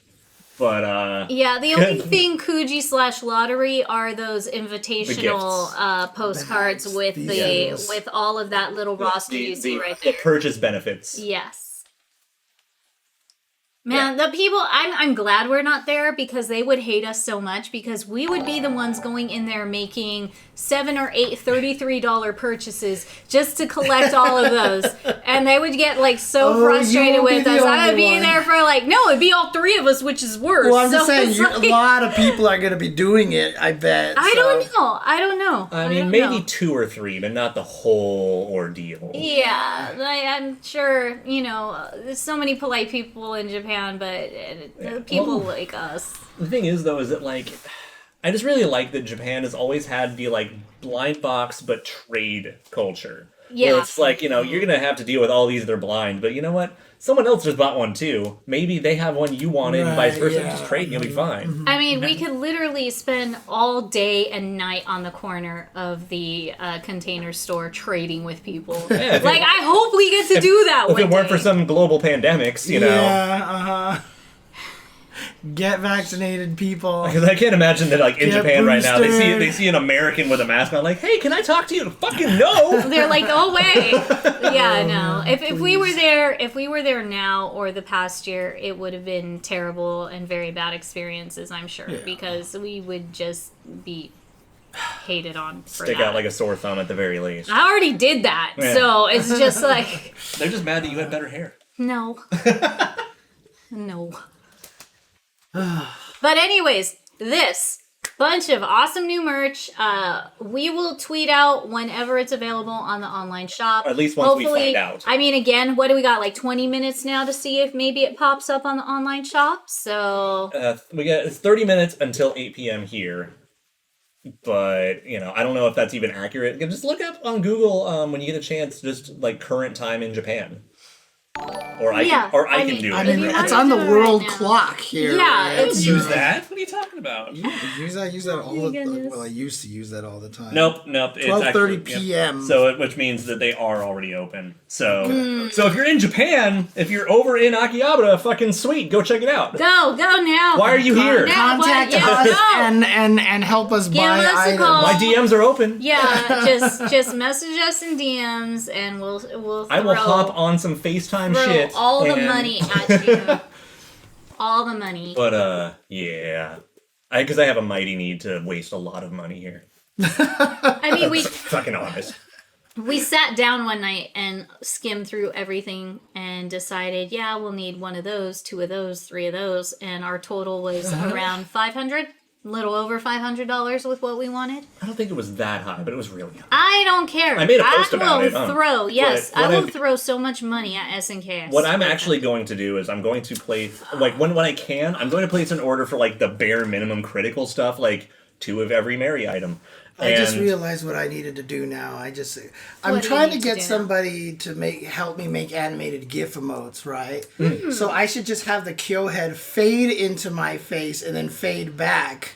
But yeah, the only thing Kuji / lottery are those invitational postcards with with all of that little roster you see right there. The purchase benefits. Yes. Man, the people, I'm glad we're not there because they would hate us so much because we would be the ones going in there making $7 or $8 $33 purchases just to collect all of those. And they would get like so frustrated with us. I would be there for like, no, it'd be all 3 of us, which is worse. Well, I'm just saying, like, a lot of people are going to be doing it, I bet. I don't know. I mean, maybe 2 or 3, but not the whole ordeal. Yeah, I'm sure, there's so many polite people in Japan, but people like us. The thing is, though, is that, like, I just really like that Japan has always had the, like, blind box but trade culture. Yeah. Where it's like, you're going to have to deal with all these that are blind, but you know what? Someone else just bought one, too. Maybe they have one you wanted, and vice versa. Just trade and you'll be fine. I mean, we could literally spend all day and night on the corner of the container store trading with people. Yeah, like, I hope we get to do that one If it weren't day. for some global pandemics, you know. Yeah, Get vaccinated, people. Because I can't imagine that, like, in Get Japan right now, boosted. they see an American with a mask on, like, hey, can I talk to you? Fucking no! They're like, oh wait, yeah, no. If we were there now or the past year, it would have been terrible and very bad experiences, I'm sure, because we would just be hated on for Stick that. out like a sore thumb at the very least. I already did that, so it's just like They're just mad that you had better hair. no. But anyways, this bunch of awesome new merch. We will tweet out whenever it's available on the online shop. Or at least once we find out. I mean, again, what do we got? Like 20 minutes now to see if maybe it pops up on the online shop. So It's 30 minutes until 8 p.m. here. But, I don't know if that's even accurate. Just look up on Google when you get a chance, just like current time in Japan. Or I can do it. I mean, If you it's wanna on the do it world right now. clock here. Yeah, right? it's- Use that? What are you talking about? Use that all the goodness. Well, I used to use that all the time. Nope. It's 12:30 actually- p.m. So, which means that they are already open. So if you're in Japan, if you're over in Akihabara, fucking sweet, go check it out. Go now. Why are you here? Now, Contact what? Yeah, us no. and help us Give buy us a items. call. My DMs are open. Yeah, just message us in DMs and we'll throw, I will hop on some FaceTime throw shit. all the and- money at you. All the money. But, yeah. Because I have a mighty need to waste a lot of money here. I mean, we Fucking honest. we sat down one night and skimmed through everything and decided, yeah, we'll need 1 of those, 2 of those, 3 of those, and our total was around 500. little over $500 with what we wanted. I don't think it was that high, but it was really high. I don't care. I made a post about it. I will throw so much money at SNK. What I'm actually going to do is I'm going to play, like, when I can, I'm going to place an order for, like, the bare minimum critical stuff, like 2 of every Mary item. I just realized what I needed to do now. I'm trying to get somebody to help me make animated GIF emotes, right? So I should just have the Kyo head fade into my face and then fade back,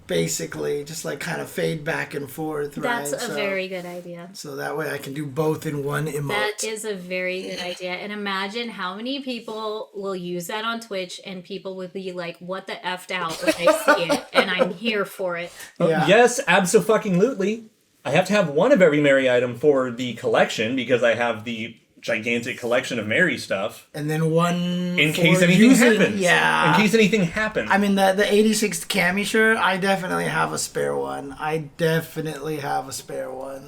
basically, just like kind of fade back and forth, right? That's a very good idea. So that way I can do both in one emote. That is a very good idea. And imagine how many people will use that on Twitch and people would be like, what the effed out when they see it? And I'm here for it. Yeah. Yes, abso-fucking-lutely. I have to have 1 of every Mary item for the collection because I have the gigantic collection of Mary stuff. And then 1 in case anything happens. Yeah. In case anything happens. I mean, the 86 cami shirt, I definitely have a spare one.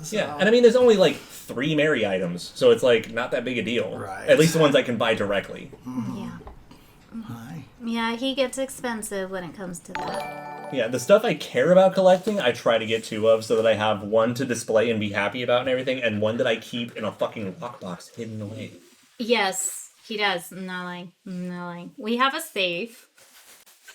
So. Yeah, and I mean, there's only like 3 Mary items, so it's like not that big a deal. Right. At least the ones I can buy directly. Yeah. Hi. Yeah, he gets expensive when it comes to that. Yeah, the stuff I care about collecting, I try to get 2 of so that I have 1 to display and be happy about and everything, and 1 that I keep in a fucking lockbox hidden away. Yes, he does. I'm not lying. We have a safe.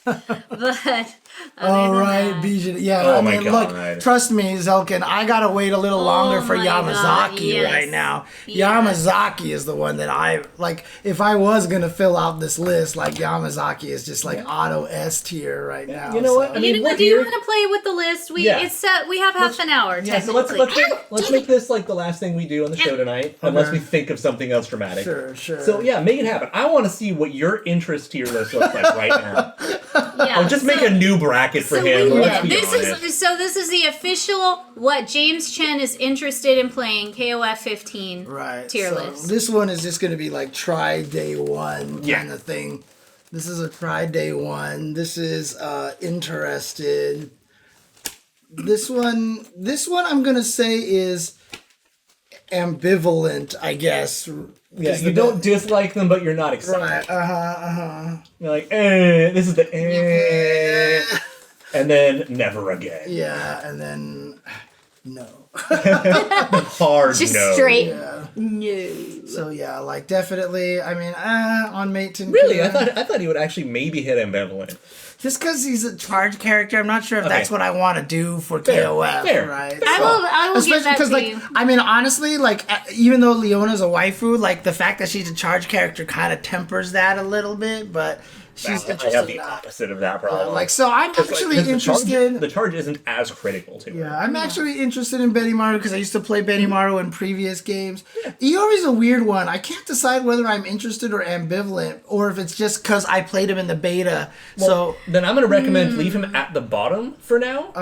But All right, Bijan. Yeah, Oh I my mean, God. look, trust me, Zelkin, I gotta wait a little longer for my God, Yamazaki yes. right now. Yes. Yamazaki is the one that I like. If I was gonna fill out this list, like Yamazaki is just like auto S tier right now. You know what? I mean, you know what? what Do you year- want to play with the list? We Yeah. it's set. We have half an hour. Yeah, so technically. let's make this like the last thing we do on the show tonight, unless we think of something else dramatic. Sure. So yeah, make it happen. I want to see what your interest tier list looks like right now. Yeah, Oh, just make a new bracket for So him. we- Let's be this honest. this is the official what James Chen is interested in playing KOF15 Right. tier so list. This one is just gonna be like try day 1 Yeah. kind of thing. This is a try day 1. This is interested. This one I'm gonna say is ambivalent, I guess. Yeah, you don't dislike them, but you're not excited. Right. You're like, this is the and then never again. Yeah, and then no. Hard Just no. straight Yeah. no. So yeah, like definitely. I mean, on Mate 10. Really, I thought he would actually maybe hit ambivalent. Just because he's a charge character, I'm not sure if Okay. that's what I want to do for Fair, KOF, fair. right? I will give that to like, you. I mean, honestly, like, even though Leona's a waifu, like, the fact that she's a charge character kind of tempers that a little bit, but she's I interested have in the that. opposite of that problem. Like, so I'm actually interested. The charge isn't as critical to Yeah, her. I'm actually interested in Benimaru because I used to play Benimaru in previous games. Iori's a weird one. I can't decide whether I'm interested or ambivalent, or if it's just because I played him in the beta. Well, then I'm going to recommend leave him at the bottom for now.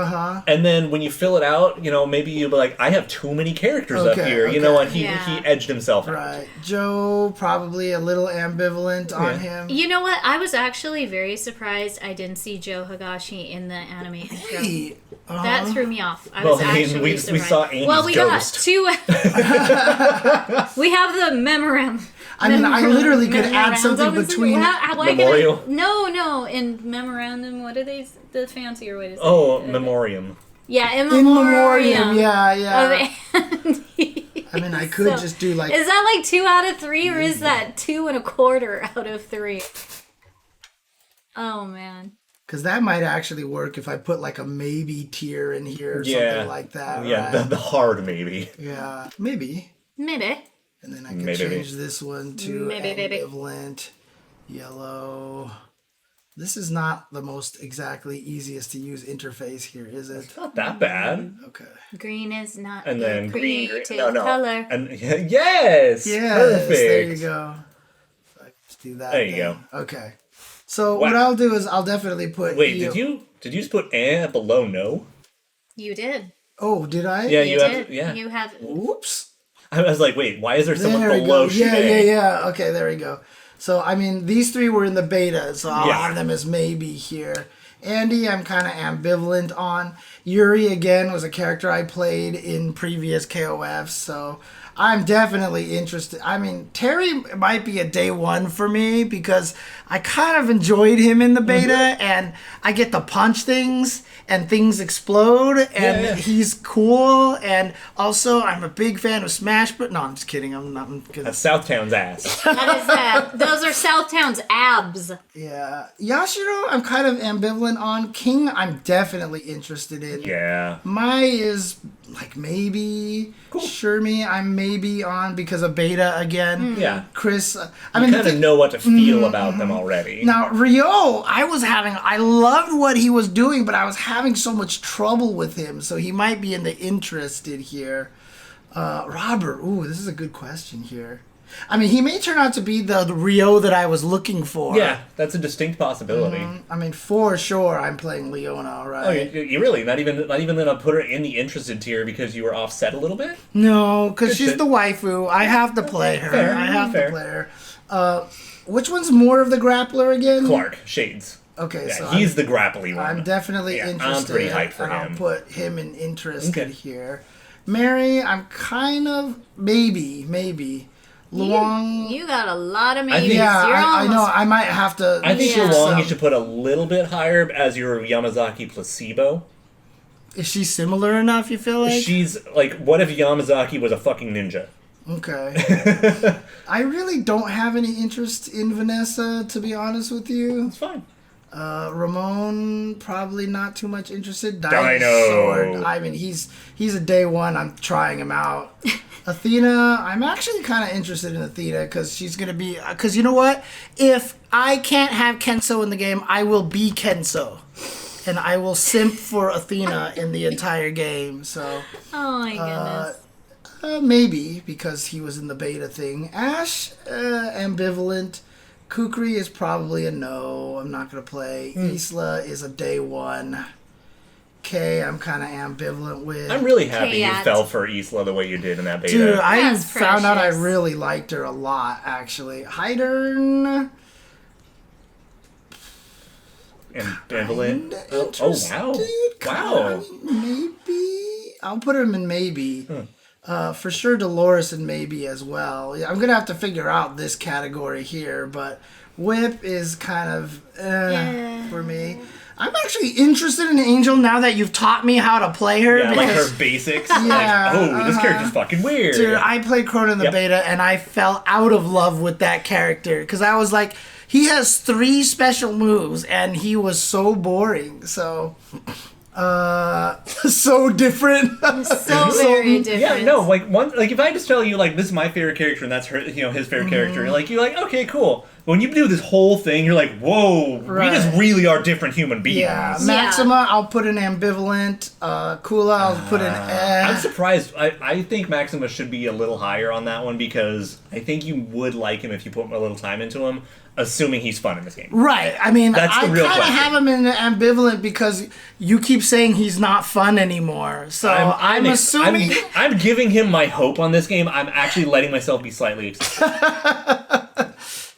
And then when you fill it out, maybe you'll be like, I have too many characters up here. You know what? He edged himself out. Right. Joe, probably a little ambivalent on him. You know what? I was actually very surprised I didn't see Joe Higashi in the anime intro. Hey, That threw me off. I Well, was I mean, actually we surprised. saw Andy's well, we ghost. got 2. We have the memorandum. I mean, I literally could add something Memorandum. between Why Memorial? Can I, no, in memorandum. What are they? The fancier way to say Oh, it. memoriam. Yeah, in in memoriam. memoriam. Yeah. Of Andy. I mean, I could just do like. Is that like 2 out of 3, or is that 2 1/4 out of 3? Oh man. Because that might actually work if I put like a maybe tier in here or Yeah. something like that. Yeah, right? the hard maybe. Yeah, maybe. Maybe. And then I can Maybe. change this one to Maybe. ambivalent, yellow. This is not the most exactly easiest to use interface here, is it? Not that bad. Okay. Green is not And a then green. creative No. color. And yes. Yes, Perfect. there you go. So I can just do that. There you then. Okay. So Wow. what I'll do is I'll definitely put. Wait, did you just put below no? You did. Oh, did I? Yeah, You you did. have. Yeah. You have. Oops. I was like, wait, why is there someone There we below go. Yeah, Shide? yeah. Okay, there we go. So, I mean, these 3 were in the beta, so I'll Yeah. have them as maybe here. Andy, I'm kind of ambivalent on. Yuri, again, was a character I played in previous KOFs, so I'm definitely interested. I mean, Terry might be a day one for me because I kind of enjoyed him in the beta, and I get to punch things and things explode, and he's cool. And also, I'm a big fan of Smash. But no, I'm just kidding. I'm not. I'm kidding. That's Southtown's ass. That is that. Those are Southtown's abs. Yeah, Yashiro, I'm kind of ambivalent on. King, I'm definitely interested in. Yeah. Mai is like maybe. Cool. Shermie, I'm maybe on because of beta again. Yeah. Chris, I You mean, kind of know what to feel about them already. now Ryo, I loved what he was doing, but I was having so much trouble with him, so he might be in the interested here. Robert, ooh, this is a good question here. I mean, he may turn out to be the Ryo that I was looking for. Yeah, that's a distinct possibility. I mean, for sure, I'm playing Leona, right? Oh, you really not even gonna put her in the interested tier because you were offset a little bit? No, because Good she's shit. the waifu. I have to play her. Fair, I have fair. to play her. Which one's more of the grappler again? Clark Shades. Okay, Yeah, so he's the grapply one. I'm definitely Yeah, I'm interested. pretty hyped for and him. I'll put him in interested Okay. here. Mary, I'm kind of maybe. Luong. You got a lot of I maybes. think- Yeah, You're I know. almost- I might have to. I think Yeah. Luong you should put a little bit higher as your Yamazaki placebo. Is she similar enough? You feel like? She's like, what if Yamazaki was a fucking ninja? Okay. I really don't have any interest in Vanessa, to be honest with you. It's fine. Ramon, probably not too much interested. Dino. I mean, he's a day one. I'm trying him out. Athena, I'm actually kind of interested in Athena because she's going to be... Because you know what? If I can't have Kenso in the game, I will be Kenso. And I will simp for Athena in the entire game. So Oh my goodness. maybe because he was in the beta thing. Ash, ambivalent. Kukri is probably a no. I'm not going to play. Isla is a day one. Kay, I'm kind of ambivalent with. I'm really happy you Kat. fell for Isla the way you did in that beta. Dude, I That's found out I precious. really liked her a lot, actually. Hydern. Ambivalent. Oh, Interested, wow. Maybe. I'll put him in maybe. For sure, Dolores and maybe as well. Yeah, I'm going to have to figure out this category here, but Whip is kind of for me. I'm actually interested in Angel now that you've taught me how to play her. Yeah, like because, her basics. Yeah, like, this character's fucking weird. dude, I played Crone in the Yep. beta, and I fell out of love with that character. Because I was like, he has 3 special moves, and he was so boring. So, so different. So very different. Yeah, no, like if I just tell you like this is my favorite character and that's her, his favorite character, you're like, okay, cool. But when you do this whole thing, you're like, whoa, Right. we just really are different human beings. Yeah, Maxima, I'll put in ambivalent. Kula, I'll put in I'm surprised. I think Maxima should be a little higher on that one because I think you would like him if you put a little time into him, assuming he's fun in this game. Right. I mean, That's the I real kind of question. have him in ambivalent because you keep saying he's not fun anymore. So I'm assuming. I'm giving him my hope on this game. I'm actually letting myself be slightly excited.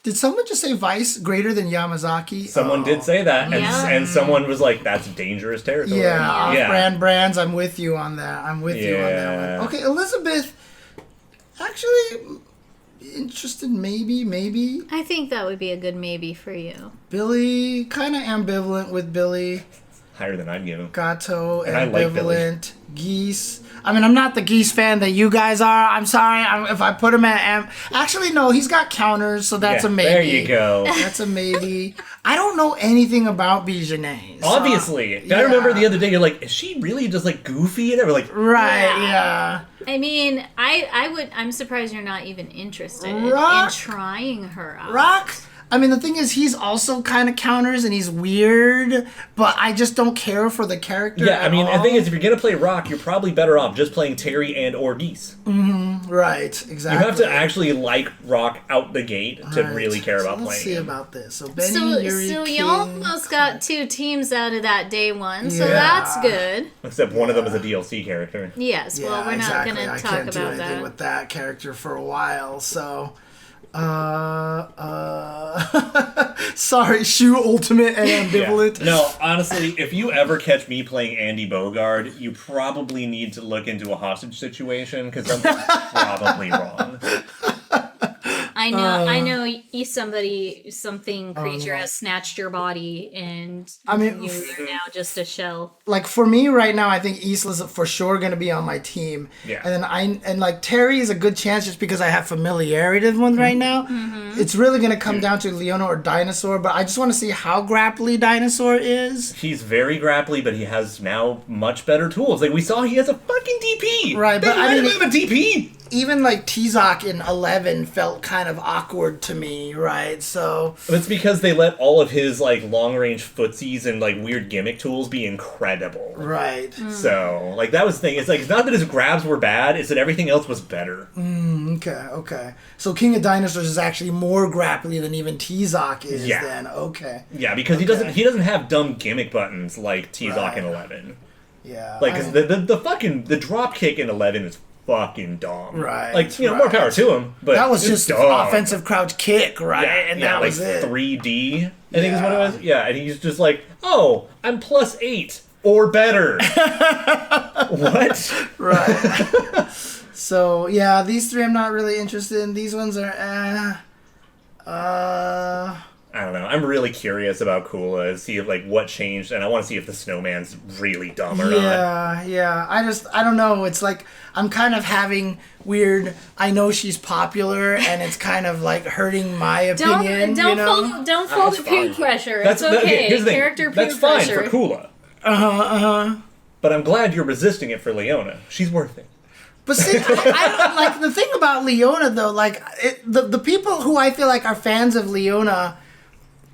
Did someone just say Vice greater than Yamazaki? Someone did say that, and, Yeah. and someone was like, "That's dangerous territory." Yeah, off-brand Yeah. brands. I'm with you on that. I'm with you on that Yeah. one. Okay, Elizabeth. Actually, interested maybe. I think that would be a good maybe for you. Billy, kind of ambivalent with Billy. Higher than I'd give him. Gato, And I like Billy. ambivalent. Geese. I mean, I'm not the Geese fan that you guys are. I'm sorry. If I put him at actually, no, he's got counters, so that's Yeah, a maybe. there you go. That's a maybe. I don't know anything about Bijanet. so- Obviously, I remember the other day. You're like, is she really just like goofy and everything? Like, Right, yeah. I mean, I'm surprised you're not even interested Rock. in trying her out. Rock. I mean, the thing is, he's also kind of counters and he's weird, but I just don't care for the character. yeah. I mean, at the thing all. is, if you're gonna play Rock, you're probably better off just playing Terry and or Geese. Right, You exactly. have to actually like Rock out the gate to Right. really care about So playing. Let's see him. about this. So Benny, So Yuri, you King, almost got 2 teams out of that day one, so Yeah. that's good. Except one of them is a DLC character. Yes, well, we're not exactly. going I to talk can't do about anything that. with that character for a while. So, Sorry, Shu Ultimate and Ambivalent. Yeah. No, honestly, if you ever catch me playing Andy Bogard, you probably need to look into a hostage situation because something's probably wrong. I know something creature has snatched your body and I mean, you're now just a shell. like for me right now, I think Isla's for sure going to be on my team. Yeah. And then like Terry is a good chance just because I have familiarity with one right now. Mm-hmm. It's really going to come down to Leona or Dinosaur, but I just want to see how grapply Dinosaur is. He's very grapply, but he has now much better tools. Like we saw, he has a fucking DP. Right, They but I let him mean, have a DP. even like T-Zoc in 11 felt kind of awkward to me, right? So It's because they let all of his like long range footsies and like weird gimmick tools be incredible. right. So like that was the thing. It's like it's not that his grabs were bad; it's that everything else was better. Okay. So King of Dinosaurs is actually more grapply than even T-Zoc is. Yeah. Then okay. Yeah, because he doesn't have dumb gimmick buttons like T-Zoc Right. in 11. Yeah. Like 'cause the drop kick in 11 is fucking dumb. Right, Like more power to him, but that was it's just dumb. offensive crouch kick, right? Yeah, and yeah, that like was it. 3D, I think is what it was. Yeah, and he's just like, oh, I'm +8 or better. What? Right. So yeah, these three I'm not really interested in. These ones are I don't know. I'm really curious about Kula, see if like what changed, and I want to see if the snowman's really dumb or not. Yeah. I don't know. It's like I'm kind of having weird. I know she's popular, and it's kind of like hurting my opinion. Don't you know? don't fold the peer pressure. It's okay, okay. here's the thing. Character peer That's fine pressure. for Kula. But I'm glad you're resisting it for Leona. She's worth it. But see, I don't like the thing about Leona though. Like the people who I feel like are fans of Leona,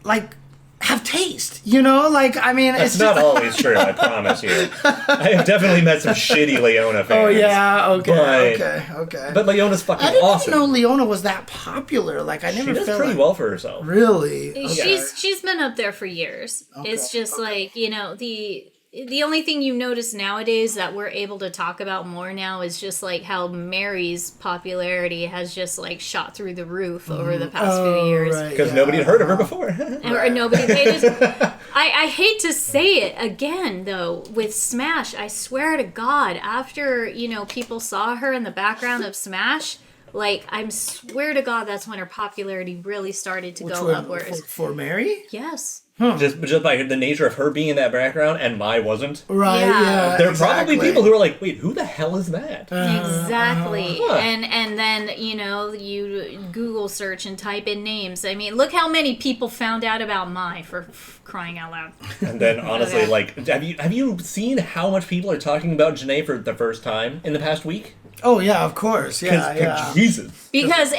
like have taste. You know, like I mean, That's it's not just, always true, I promise you. I have definitely met some shitty Leona fans. Oh yeah, okay, But- okay. But Leona's fucking I didn't awesome. even know Leona was that popular. Like I She never does felt pretty like, well for herself. Really. Okay. She's been up there for years. It's just like, you know, the only thing you notice nowadays that we're able to talk about more now is just like how Mary's popularity has just like shot through the roof over the past few years. Right, Because yeah. nobody had heard of her before. Or nobody paid it. I hate to say it again though, with Smash, I swear to God, after, you know, people saw her in the background of Smash, like I swear to God that's when her popularity really started to go upwards. For Mary? Yes. just by the nature of her being in that background and Mai wasn't. Right, Yeah. yeah. There are exactly. probably people who are like, wait, who the hell is that? Exactly. Huh. And then, you know, you Google search and type in names. I mean, look how many people found out about Mai for crying out loud. And then honestly, Okay. like, have you seen how much people are talking about Janae for the first time in the past week? Oh yeah, of course. Yeah, 'Cause, yeah. Jesus. Because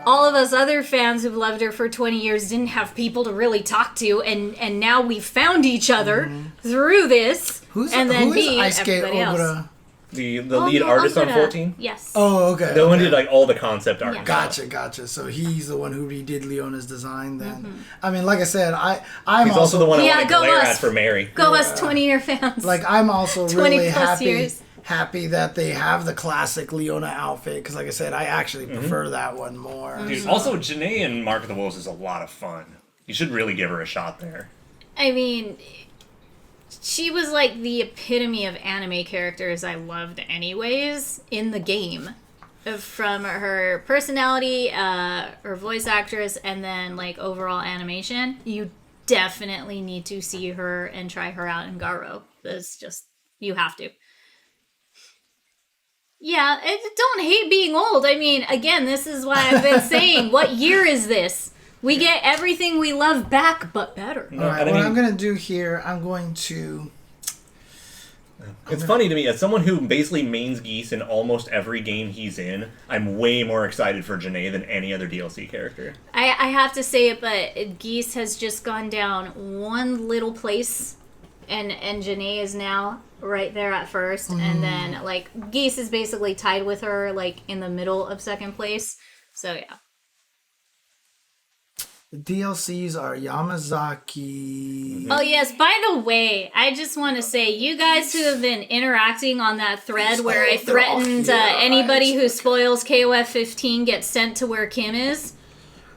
all of us other fans who've loved her for 20 years didn't have people to really talk to, and now we found each other through this. Who is B, Ice Skate everybody else. Obara? The lead artist on 14? Yes. Oh, okay. No one okay. did like all the concept art. Yeah. Gotcha. So he's the one who redid Leona's design then. I mean, like I said, I'm He's also the one I Yeah, want to go glare us. at for Mary. Go us 20-year fans. like I'm also 20 really plus happy years. happy that they have the classic Leona outfit because like I said, I actually prefer that one more. Dude, also, Janae in Mark of the Wolves is a lot of fun. You should really give her a shot there. I mean, she was like the epitome of anime characters I loved anyways in the game. From her personality, her voice actress, and then like overall animation. You definitely need to see her and try her out in Garo. That's just, you have to. Yeah, don't hate being old. I mean, again, this is why I've been saying, what year is this? We get everything we love back, but better. All right, And I what mean- I'm gonna do here, I'm going to. It's funny to me, as someone who basically mains Geese in almost every game he's in, I'm way more excited for Janae than any other DLC character. I have to say it, but Geese has just gone down one little place, and Janae is now right there at first, and then like Geese is basically tied with her like in the middle of second place. So yeah. The DLCs are Yamazaki. Oh yes, by the way, I just want to say, you guys who have been interacting on that thread where I threatened anybody who spoils KOF15 gets sent to where Kim is.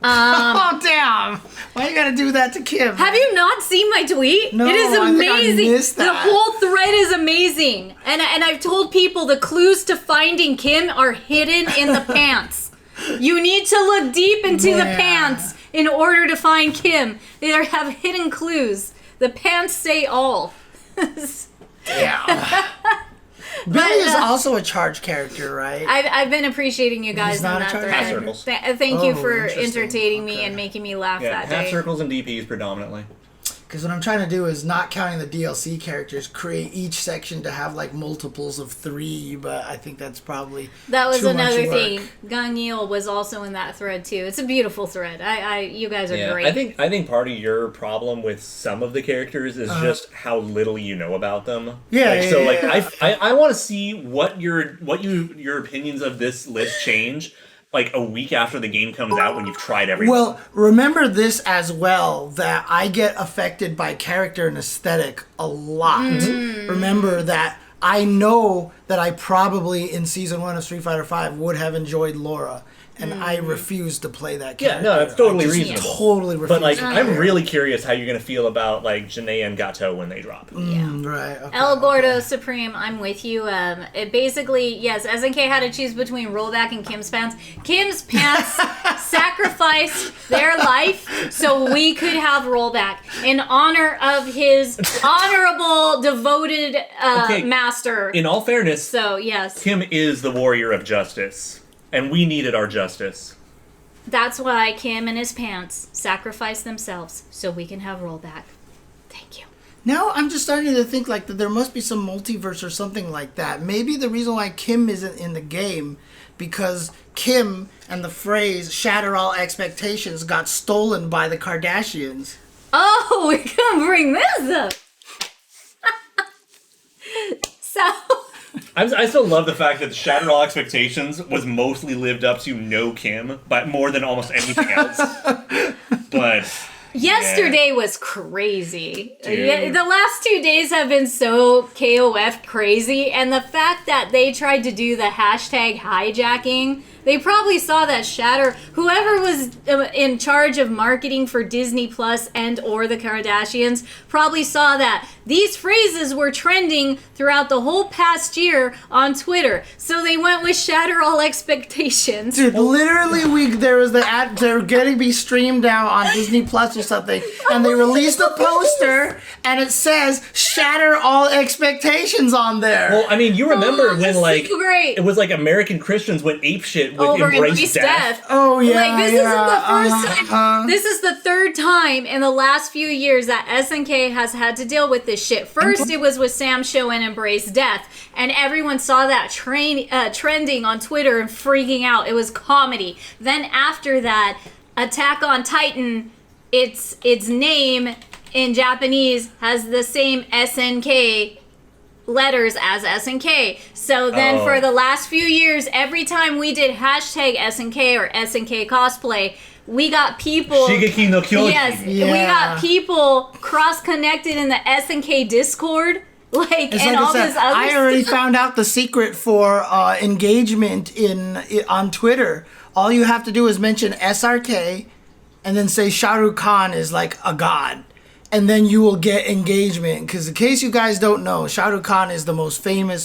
Oh damn! Why you gotta do that to Kim? Have you not seen my tweet? No, it is I think I amazing. missed that. The whole thread is amazing, and I've told people the clues to finding Kim are hidden in the pants. You need to look deep into the pants in order to find Kim. They have hidden clues. The pants say all. Yeah. Billy is also a charge character, right? I've been appreciating you guys He's not on a that charge thread. Half circles. Thank you for interesting. entertaining me Okay. and making me laugh Yeah, that half day. circles and DPs predominantly. Because what I'm trying to do is, not counting the DLC characters, create each section to have like multiples of 3, but I think that's probably That was too much another work. thing. Gang Yil was also in that thread too. It's a beautiful thread. You guys are great. I think part of your problem with some of the characters is just how little you know about them. I want to see what your opinions of this list change like a week after the game comes out when you've tried everything. Well, remember this as well, that I get affected by character and aesthetic a lot. Remember that I know that I probably in season 1 of Street Fighter V would have enjoyed Laura, and I refuse to play that character. Yeah, no, that's totally I just reasonable. Totally refuse. But like, to I'm play her. really curious how you're gonna feel about like Janae and Gato when they drop. Right. Okay, El Gordo Supreme, I'm with you. It basically, yes, SNK had to choose between rollback and Kim's pants. Kim's pants sacrificed their life so we could have rollback in honor of his honorable, devoted master. In all fairness, So, yes, Kim is the warrior of justice, and we needed our justice. that's why Kim and his pants sacrificed themselves so we can have rollback. Thank you. Now I'm just starting to think like that there must be some multiverse or something like that. Maybe the reason why Kim isn't in the game because Kim and the phrase "shatter all expectations" got stolen by the Kardashians. Oh, we're gonna bring this up. So, I still love the fact that Shatter All Expectations was mostly lived up to No Kim, but more than almost anything else. But yesterday was crazy. Dude. The last 2 days have been so KOF crazy, and the fact that they tried to do the hashtag hijacking, they probably saw that Shatter, whoever was in charge of marketing for Disney Plus and or the Kardashians, probably saw that these phrases were trending throughout the whole past year on Twitter. So they went with Shatter All Expectations. Dude, literally, there was the ad. They're getting to be streamed now on Disney Plus or something, and they released a poster, and it says "Shatter all expectations" on there. well, I mean, you remember when that's like so great. it was like American Christians went apeshit with Over Embrace Death. Oh yeah, Like, this isn't the first yeah. This is the third time in the last few years that SNK has had to deal with this shit. First, it was with Sam Show and Embrace Death, and everyone saw that trending on Twitter and freaking out. It was comedy. Then after that, Attack on Titan, its name in Japanese has the same SNK letters as SNK. So then for the last few years, every time we did hashtag SNK or SNK cosplay, we got people. Shigeki no Kyojin. Yes, we Yeah. got people cross-connected in the SNK Discord, like, It's and like I all said, this other I already stuff. found out the secret for engagement on Twitter. All you have to do is mention SRK, and then say Shah Rukh Khan is like a god. And then you will get engagement. Because in case you guys don't know, Shah Rukh Khan is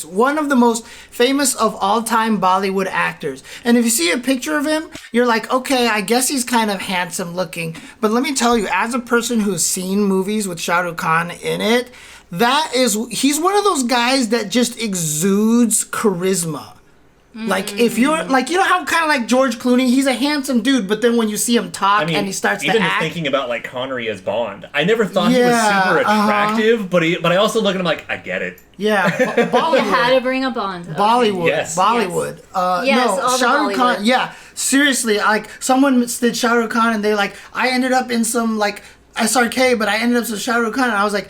one of the most famous of all-time Bollywood actors. And if you see a picture of him, you're like, okay, I guess he's kind of handsome looking. But let me tell you, as a person who's seen movies with Shah Rukh Khan in it, he's one of those guys that just exudes charisma. Like, if you're, like, you know how kind of like George Clooney, he's a handsome dude, but then when you see him talk I mean, and he starts to even just act. thinking about like Connery as Bond, I never thought he was Yeah, super attractive, but I also look at him like, I get it. Yeah, You Bollywood. had to bring a Bond. Okay. Bollywood. Yes. Bollywood. Yes, No, all the Shah Rukh Khan. Bollywood. Yeah, seriously, like, someone did Shah Rukh Khan and they like, I ended up in some, like, SRK, but I ended up with Shah Rukh Khan, and I was like,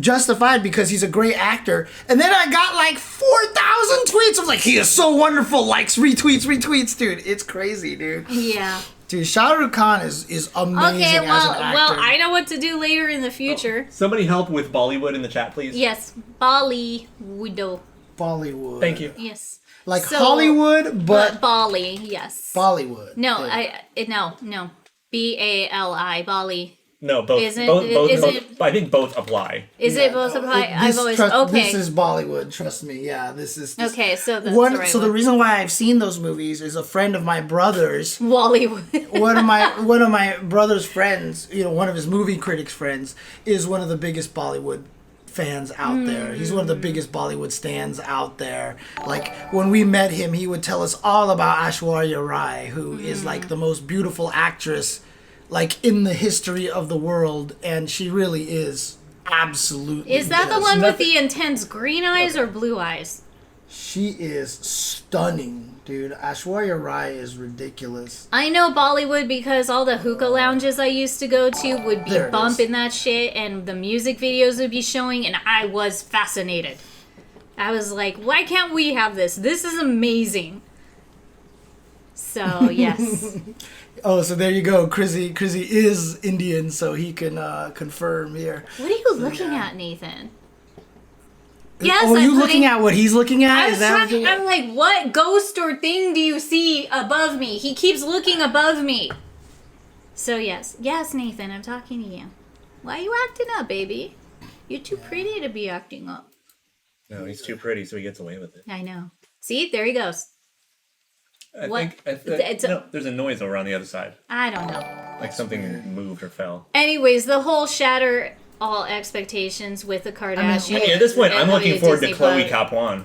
justified because he's a great actor. And then I got like 4,000 tweets of like, he is so wonderful, likes, retweets, dude. It's crazy, dude. Yeah. Dude, Shah Rukh Khan is amazing Okay, as an actor. well, I know what to do later in the future. Somebody help with Bollywood in the chat, please. Yes, Bollywood. Bollywood. Thank you. Yes. Like So- Hollywood, but Bali, yes. Bollywood. No, Yeah. no. BALI, Bali. No, both. Is it- both, is both, it- I think both apply. Is it both apply? I've always okay. This is Bollywood. Trust me. Yeah, this is Okay, so that's one. the right So the one. reason why I've seen those movies is a friend of my brother's. Bollywood. One of my brother's friends, one of his movie critics friends, is one of the biggest Bollywood fans out there. He's one of the biggest Bollywood stans out there. Like when we met him, he would tell us all about Aishwarya Rai, who is like the most beautiful actress like in the history of the world, and she really is absolutely. Is that the just- one with the intense green eyes or blue eyes? She is stunning, dude. Aishwarya Rai is ridiculous. I know Bollywood because all the hookah lounges I used to go to would be There it is. bumping that shit, and the music videos would be showing, and I was fascinated. I was like, why can't we have this? This is amazing. So, yes. Oh, so there you go. Krizzy is Indian, so he can confirm here. What are you looking at, Nathan? Yes, Oh, are I'm you putting- looking at what he's looking at? I Is was that what trying, you- I'm like, what ghost or thing do you see above me? He keeps looking above me. So yes, Nathan, I'm talking to you. Why are you acting up, baby? You're too pretty to be acting up. No, he's too pretty, so he gets away with it. I know. See, there he goes. I What? think It's a- no, there's a noise over on the other side, I don't know. like something moved or fell. Anyways, the whole shatter all expectations with the Kardashians. I mean, at this point, I'm and looking the forward to Disney Chloe Plus. Kapwan.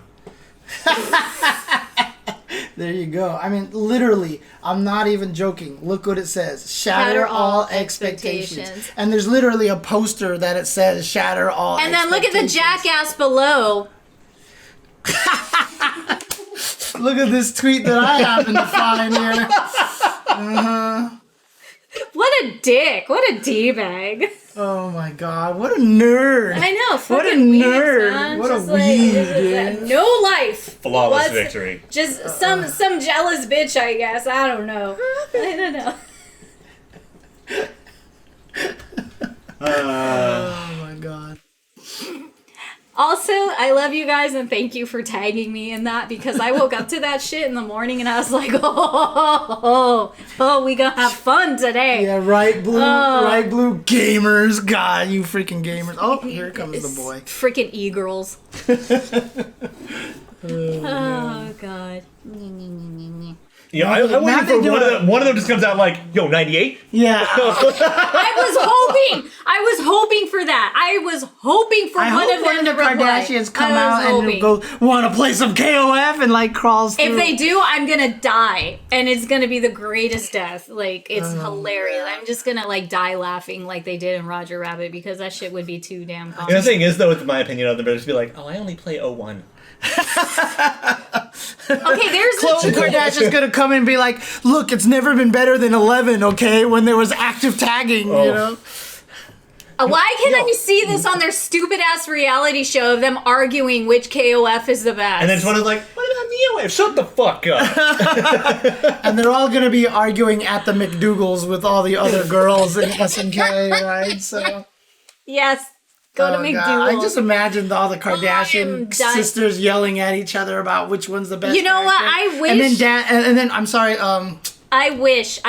There you go. I mean, literally, I'm not even joking. Look what it says. Shatter all expectations. And there's literally a poster that it says shatter all And then look at the expectations. jackass below. Look at this tweet that I happen to find here. What a dick. What a D-bag. Oh my god, what a nerd. I know. What a fucking weebs, nerd. man. What a Just weeb, this is dude. no life. Flawless What's- victory. Just some jealous bitch, I guess. I don't know. I don't know. Oh my god. Also, I love you guys and thank you for tagging me in that because I woke up to that shit in the morning and I was like, oh, we gonna have fun today. Yeah, right blue gamers. God, you freaking gamers. Oh, here comes the boy. Freaking e-girls. Oh, God. Yeah, I now waited they for do one of them just comes out like, yo, 98? Yeah. I was hoping for that. I was hoping for I one hope of one them of the to reply. Kardashians come I was out and hoping. go, want to play some KOF and like crawls through. If they do, I'm gonna die, and it's gonna be the greatest death. Like it's hilarious. I'm just gonna like die laughing like they did in Roger Rabbit because that shit would be too damn And the comical. thing is, though, with my opinion of them, they'll just be like, oh, I only play 01. Okay, there's Khloe Kardashian's gonna come and be like, look, it's never been better than 11, okay? When there was active tagging, you know? why can't I see this on their stupid ass reality show of them arguing which KOF is the best? And then one is like, what about Neo? Shut the fuck up. And they're all gonna be arguing at the McDougal's with all the other girls in SNK, right? So, yes, go to oh, McDougal. God. I just imagined all the am Kardashian dying. sisters yelling at each other about which one's the best. You know what? character. I wish. And then I'm sorry. I wish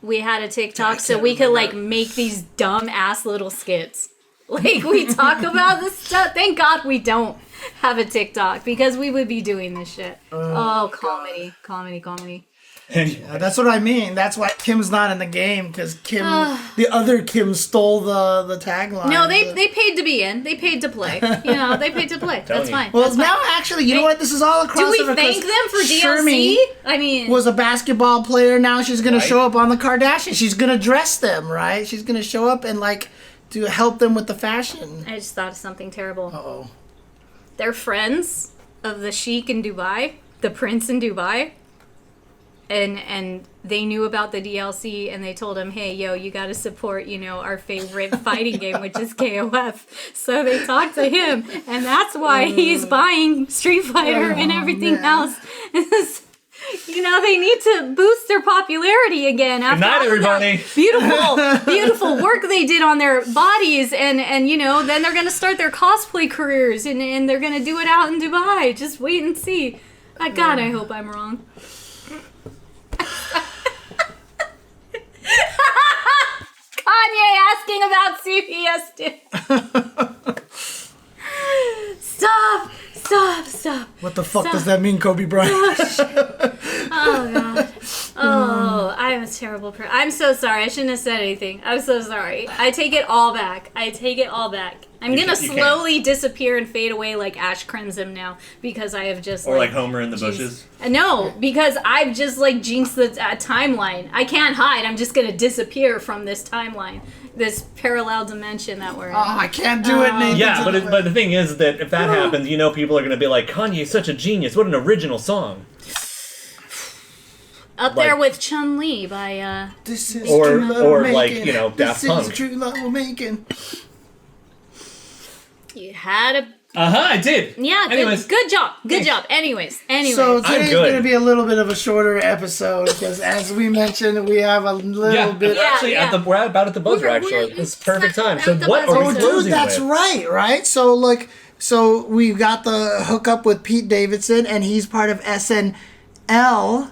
we had a TikTok so we could like make these dumb ass little skits. Like we talk about this stuff. Thank God we don't have a TikTok because we would be doing this shit. Oh, comedy. That's what I mean. That's why Kim's not in the game because Kim, the other Kim, stole the tagline. No, they paid to be in. They paid to play. You know, they paid to play. That's fine. Well, That's now fine. actually, you know what? This is all a crossover. Do we 'cause thank them for DLC? Shermie I mean, was a basketball player. Now she's gonna show up on the Kardashians. She's gonna dress them, right? She's gonna show up and like to help them with the fashion. I just thought of something terrible. Uh-oh. They're friends of the sheik in Dubai, the prince in Dubai. And they knew about the DLC and they told him, hey, yo, you got to support, you know, our favorite fighting game, which is KOF. So they talked to him and that's why he's buying Street Fighter and everything man. else. You know, they need to boost their popularity again after Good night, all of that everybody. beautiful work they did on their bodies, and you know, then they're gonna start their cosplay careers, and they're gonna do it out in Dubai. Just wait and see. God, I hope I'm wrong. Kanye asking about CPS. Stop. What the fuck does that mean, Kobe Bryant? Oh god. Oh, I'm a terrible person. I'm so sorry. I shouldn't have said anything. I'm so sorry. I take it all back. I'm gonna slowly disappear and fade away like Ash Crimson now because I have just Or like Homer in the bushes. No, because I've just like jinxed the timeline. I can't hide. I'm just gonna disappear from this timeline, this parallel dimension that we're in. Oh, I can't do it, Nathan. Yeah, but the thing is that if that happens, you know, people are going to be like, Kanye's such a genius. What an original song. Up there with Chun-Li by This is Or- true love or we're like, making. you know, Daft This Punk. is true love we're making. You had a I did. yeah. Anyways. Good job. Anyways. So today's good. going to be a little bit of a shorter episode because, as we mentioned, we have a little bit. Actually, Yeah. we're about at the buzzer. We're- Actually, it's perfect time. So at the what buzzer. are we Oh, closing dude, that's with? right? So we've got the hookup with Pete Davidson, and he's part of SNL,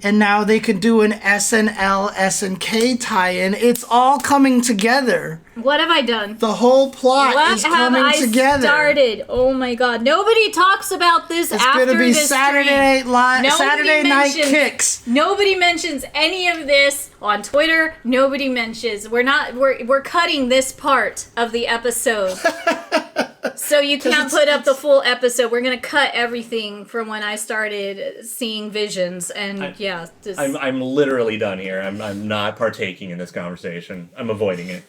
and now they could do an SNL SNK tie-in. It's all coming together. What have I done? The whole plot What is have coming I together. started? Oh my god. Nobody talks about this It's after gonna be this Saturday stream. Night Nobody Saturday Night mentions- Kicks. Nobody mentions any of this on Twitter. Nobody mentions. We're cutting this part of the episode. So you can't put up the full episode. We're gonna cut everything from when I started seeing visions, and just, I'm literally done here. I'm not partaking in this conversation. I'm avoiding it.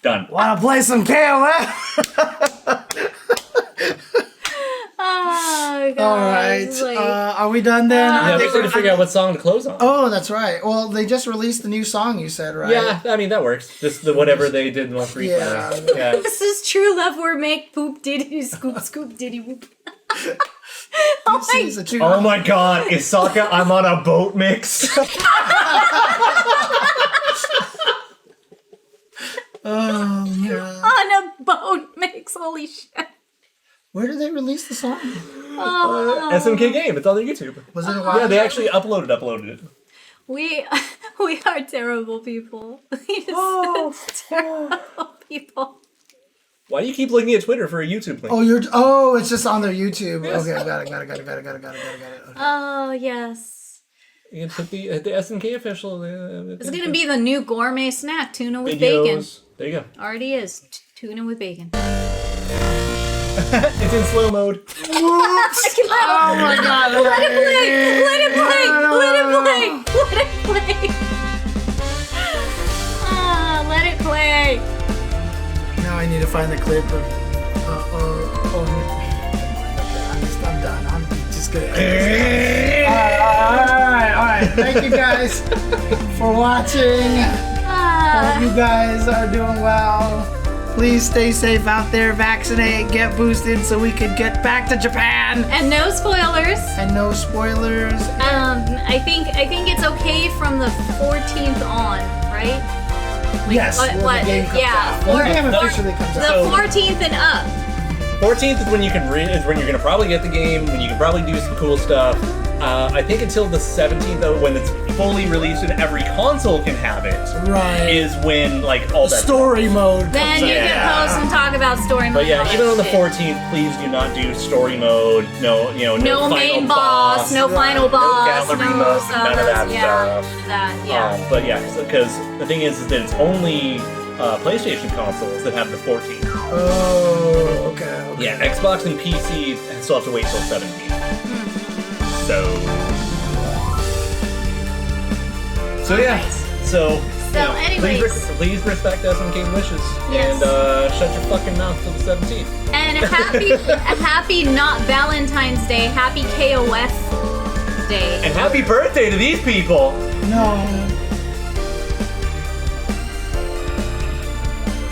Done. Wanna play some KOF? oh god. All right. It's like- Are we done then? Yeah, we need to figure out what song to close on. Oh, that's right. Well, they just released the new song. You said, right? Yeah, I mean that works. Just whatever they did most recently. Yeah. Yeah. This is true love where make poop diddy scoop scoop diddy whoop. It's a true- Oh my god, Isaka, I'm on a boat mix. Oh, yeah. On a boat makes holy shit. Where did they release the song? SNK game, it's on their YouTube. Was it a while? Yeah, they actually uploaded it. We are terrible people. We just terrible people. Why do you keep looking at Twitter for a YouTube link? Oh, it's just on their YouTube. Yes. Okay, got it. Okay. Oh yes. You can put the SNK official. It's gonna be the new gourmet snack, tuna with videos. bacon. There you go. Already is. Tuna with bacon. It's in slow mode. Oh my god. Let it play! Let it play! Let it play! Let it play! Ah, let it play! Now I need to find the clip of. I'm done. I'm just gonna. All right. Thank you guys for watching. Ah, Hope you guys are doing well. Please stay safe out there. Vaccinate. Get boosted so we can get back to Japan. and no spoilers. And no spoilers. I think it's okay from the 14th on, right? Like, Yes. when the game comes out. When the game officially comes The out. 14th and up. 14th is when you can is when you're gonna probably get the game, when you can probably do some cool stuff. I think until the 17th, though, when it's fully released and every console can have it, Right. is when like all that Story mode. Then comes you out. can post and talk about story mode. But yeah, and all even that on the shit. 14th, please do not do story mode. No No final main boss, no final boss, gallery no mode, none of that yeah, stuff. that, yeah. But yeah, because the thing is that it's only PlayStation consoles that have the 14th. Oh, okay. Yeah, Xbox and PC still have to wait till 17. So yeah. So anyways. please respect SNK wishes Yes. and shut your fucking mouth till the 17th. And happy not Valentine's Day, happy KOF Day. And happy birthday to these people. No.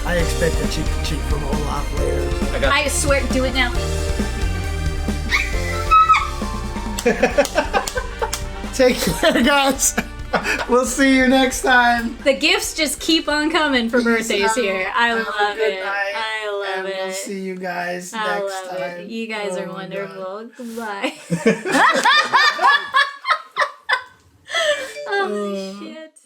I expect a cheek to cheek from Olaf later. I swear, do it now. Take care, guys. We'll see you next time. The gifts just keep on coming for birthdays here. I Have a love good it. night, I love and it. we'll see you guys I next love time. it. You guys Oh are my wonderful. God. Goodbye. Oh, shit.